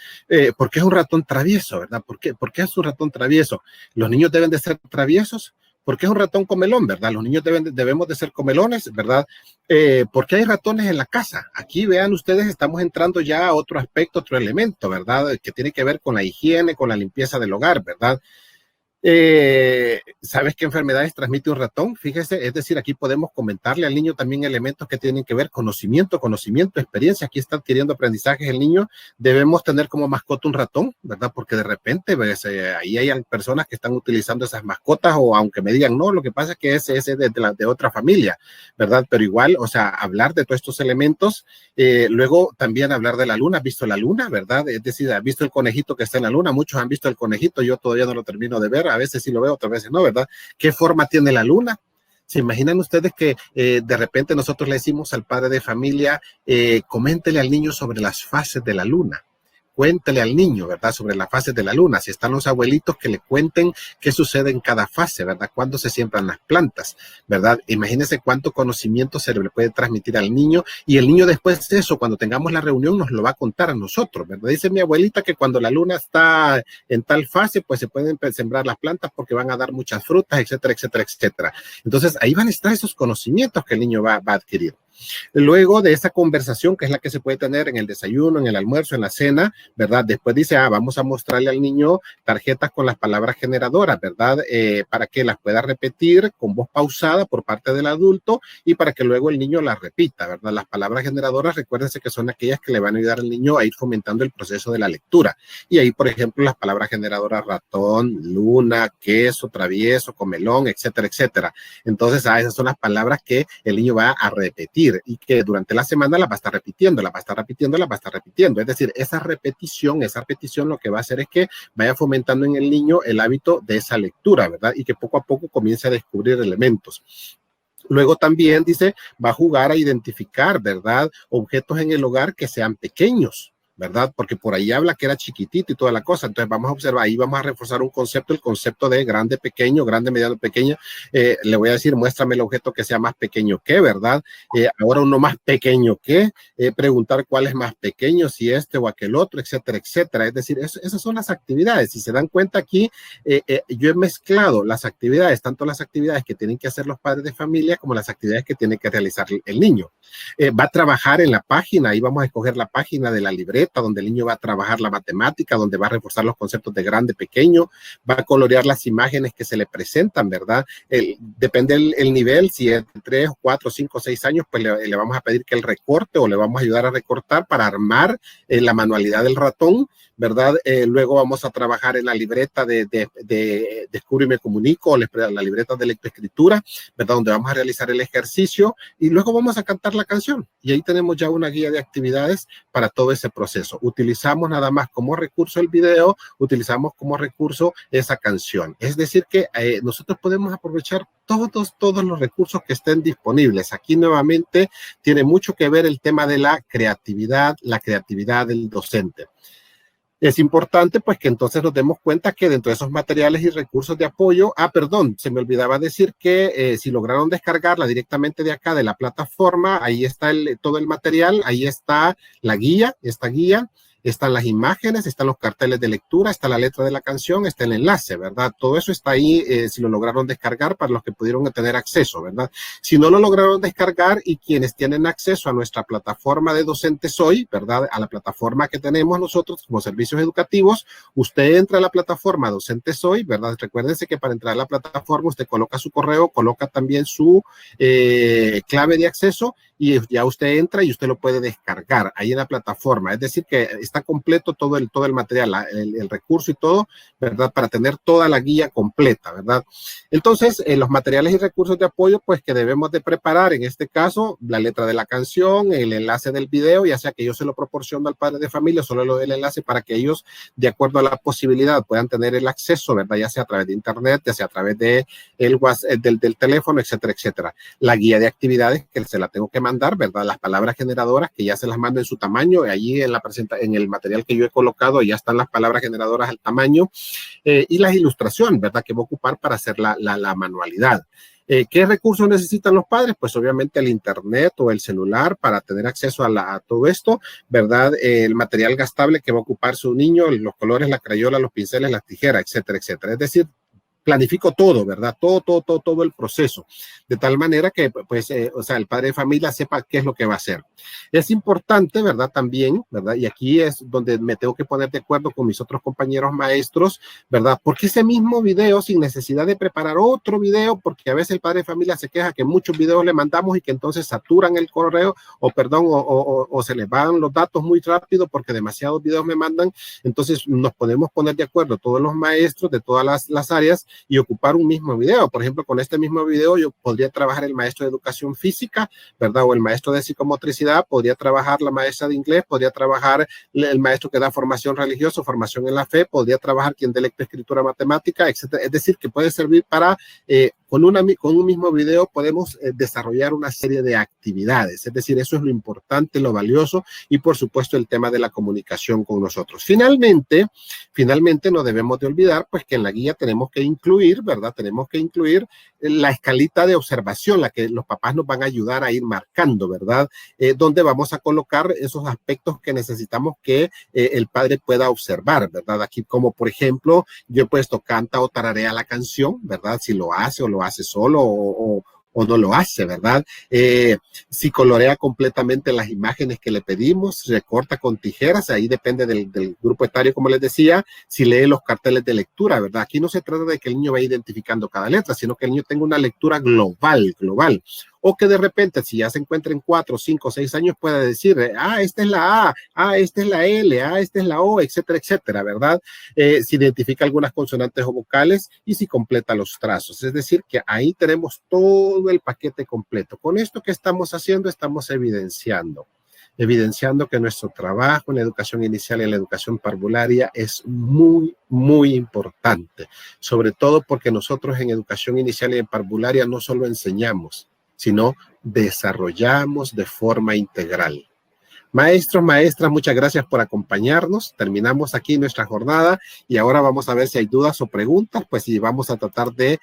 Speaker 1: ¿Por qué es un ratón travieso, ¿verdad? ¿Por qué es un ratón travieso? ¿Los niños deben de ser traviesos? ¿Por qué es un ratón comelón, verdad? Los niños debemos de ser comelones, ¿verdad? ¿Por qué hay ratones en la casa? Aquí vean ustedes, estamos entrando ya a otro aspecto, otro elemento, ¿verdad? Que tiene que ver con la higiene, con la limpieza del hogar, ¿verdad? ¿Sabes qué enfermedades transmite un ratón? Fíjese, es decir, aquí podemos comentarle al niño también elementos que tienen que ver conocimiento, experiencia. Aquí está adquiriendo aprendizajes el niño. Debemos tener como mascota un ratón, ¿verdad? Porque de repente pues, ahí hay personas que están utilizando esas mascotas o aunque me digan, no, lo que pasa es que ese es de otra familia, ¿verdad? Pero igual, o sea, hablar de todos estos elementos. Luego también hablar de la luna. ¿Has visto la luna, verdad? Es decir, ¿has visto el conejito que está en la luna? Muchos han visto el conejito, yo todavía no lo termino de ver. A veces sí lo veo, otras veces no, ¿verdad? ¿Qué forma tiene la luna? ¿Se imaginan ustedes que de repente nosotros le decimos al padre de familia, coméntele al niño sobre las fases de la luna? Cuéntele al niño, ¿verdad? Sobre las fases de la luna. Si están los abuelitos, que le cuenten qué sucede en cada fase, ¿verdad? Cuándo se siembran las plantas, ¿verdad? Imagínense cuánto conocimiento se le puede transmitir al niño y el niño después de eso, cuando tengamos la reunión, nos lo va a contar a nosotros, ¿verdad? Dice mi abuelita que cuando la luna está en tal fase, pues se pueden sembrar las plantas porque van a dar muchas frutas, etcétera, etcétera, etcétera. Entonces, ahí van a estar esos conocimientos que el niño va a adquirir. Luego de esa conversación, que es la que se puede tener en el desayuno, en el almuerzo, en la cena, ¿verdad? Después dice, vamos a mostrarle al niño tarjetas con las palabras generadoras, ¿verdad? Para que las pueda repetir con voz pausada por parte del adulto y para que luego el niño las repita, ¿verdad? Las palabras generadoras, recuérdense que son aquellas que le van a ayudar al niño a ir fomentando el proceso de la lectura. Y ahí, por ejemplo, las palabras generadoras ratón, luna, queso, travieso, comelón, etcétera, etcétera. Entonces, esas son las palabras que el niño va a repetir y que durante la semana la va a estar repitiendo, la va a estar repitiendo, la va a estar repitiendo. Es decir, esa repetición lo que va a hacer es que vaya fomentando en el niño el hábito de esa lectura, ¿verdad? Y que poco a poco comience a descubrir elementos. Luego también dice, va a jugar a identificar, ¿verdad? Objetos en el hogar que sean pequeños, ¿verdad? Porque por ahí habla que era chiquitito y toda la cosa. Entonces vamos a observar, ahí vamos a reforzar un concepto, el concepto de grande, pequeño, grande, mediano, pequeño. Le voy a decir, muéstrame el objeto que sea más pequeño que, ¿verdad? Ahora uno más pequeño que, preguntar cuál es más pequeño, si este o aquel otro, etcétera, etcétera. Es decir, esas son las actividades. Si se dan cuenta aquí, yo he mezclado las actividades, tanto las actividades que tienen que hacer los padres de familia como las actividades que tiene que realizar el niño. Va a trabajar en la página, ahí vamos a escoger la página de la libreta, donde el niño va a trabajar la matemática, donde va a reforzar los conceptos de grande, pequeño, va a colorear las imágenes que se le presentan, ¿verdad? Depende el nivel, si es de 3, 4, 5, 6 años, pues le vamos a pedir que él recorte o le vamos a ayudar a recortar para armar la manualidad del ratón, ¿verdad? Luego vamos a trabajar en la libreta de Descubro y me comunico, o la libreta de lectoescritura, ¿verdad? Donde vamos a realizar el ejercicio y luego vamos a cantar la canción. Y ahí tenemos ya una guía de actividades para todo ese proceso. Utilizamos nada más como recurso el video, utilizamos como recurso esa canción. Es decir que nosotros podemos aprovechar todos los recursos que estén disponibles. Aquí nuevamente tiene mucho que ver el tema de la creatividad del docente. Es importante pues que entonces nos demos cuenta que dentro de esos materiales y recursos de apoyo, perdón, se me olvidaba decir que si lograron descargarla directamente de acá de la plataforma, ahí está todo el material, ahí está la guía, esta guía, están las imágenes, están los carteles de lectura, está la letra de la canción, está el enlace, ¿verdad? Todo eso está ahí si lo lograron descargar para los que pudieron tener acceso, ¿verdad? Si no lo lograron descargar y quienes tienen acceso a nuestra plataforma de Docentes Hoy, ¿verdad? A la plataforma que tenemos nosotros como servicios educativos, usted entra a la plataforma Docentes Hoy, ¿verdad? Recuérdense que para entrar a la plataforma usted coloca su correo, coloca también su clave de acceso y ya usted entra y usted lo puede descargar ahí en la plataforma. Es decir que está completo todo el material, el recurso y todo, ¿verdad? Para tener toda la guía completa, ¿verdad? Entonces, los materiales y recursos de apoyo, pues que debemos de preparar, en este caso, la letra de la canción, el enlace del video, ya sea que yo se lo proporciono al padre de familia, solo le doy el enlace para que ellos, de acuerdo a la posibilidad, puedan tener el acceso, ¿verdad? Ya sea a través de internet, ya sea a través de el WhatsApp, del teléfono, etcétera, etcétera. La guía de actividades que se la tengo que mandar, ¿verdad? Las palabras generadoras que ya se las mando en su tamaño, allí en el material que yo he colocado ya están las palabras generadoras al tamaño y las ilustraciones, ¿verdad? Que voy a ocupar para hacer la manualidad. ¿Qué recursos necesitan los padres? Pues obviamente el internet o el celular para tener acceso a todo esto, ¿verdad? El material gastable que va a ocupar su niño, los colores, la crayola, los pinceles, las tijeras, etcétera, etcétera. Es decir, planifico todo, ¿verdad? Todo el proceso, de tal manera que, pues, o sea, el padre de familia sepa qué es lo que va a hacer. Es importante, ¿verdad? También, ¿verdad? Y aquí es donde me tengo que poner de acuerdo con mis otros compañeros maestros, ¿verdad? Porque ese mismo video, sin necesidad de preparar otro video, porque a veces el padre de familia se queja que muchos videos le mandamos y que entonces saturan el correo, o se les van los datos muy rápido porque demasiados videos me mandan. Entonces nos podemos poner de acuerdo todos los maestros de todas las áreas y ocupar un mismo video. Por ejemplo, con este mismo video yo podría trabajar el maestro de educación física, ¿verdad? O el maestro de psicomotricidad, podría trabajar la maestra de inglés, podría trabajar el maestro que da formación religiosa, formación en la fe, podría trabajar quien dé lectoescritura matemática, etcétera. Es decir, que puede servir para, con un mismo video podemos desarrollar una serie de actividades. Es decir, eso es lo importante, lo valioso, y por supuesto el tema de la comunicación con nosotros. Finalmente no debemos de olvidar pues que en la guía tenemos que incluir, ¿verdad? Tenemos que incluir la escalita de observación, la que los papás nos van a ayudar a ir marcando, ¿verdad? Donde vamos a colocar esos aspectos que necesitamos que el padre pueda observar, ¿verdad? Aquí, como por ejemplo, yo he puesto canta o tararea la canción, ¿verdad? Si lo hace o lo hace solo o no lo hace, ¿verdad? Si colorea completamente las imágenes que le pedimos, recorta con tijeras, ahí depende del grupo etario, como les decía, si lee los carteles de lectura, ¿verdad? Aquí no se trata de que el niño vaya identificando cada letra, sino que el niño tenga una lectura global, o que de repente, si ya se encuentra en 4, 5, 6 años, pueda decir, esta es la A, esta es la L, esta es la O, etcétera, etcétera, ¿verdad? Si identifica algunas consonantes o vocales y si completa los trazos. Es decir, que ahí tenemos todo el paquete completo. Con esto que estamos haciendo, estamos evidenciando que nuestro trabajo en la educación inicial y en la educación parvularia es muy, muy importante, sobre todo porque nosotros en educación inicial y en parvularia no solo enseñamos, sino desarrollamos de forma integral. Maestros, maestras, muchas gracias por acompañarnos. Terminamos aquí nuestra jornada y ahora vamos a ver si hay dudas o preguntas, pues y vamos a tratar de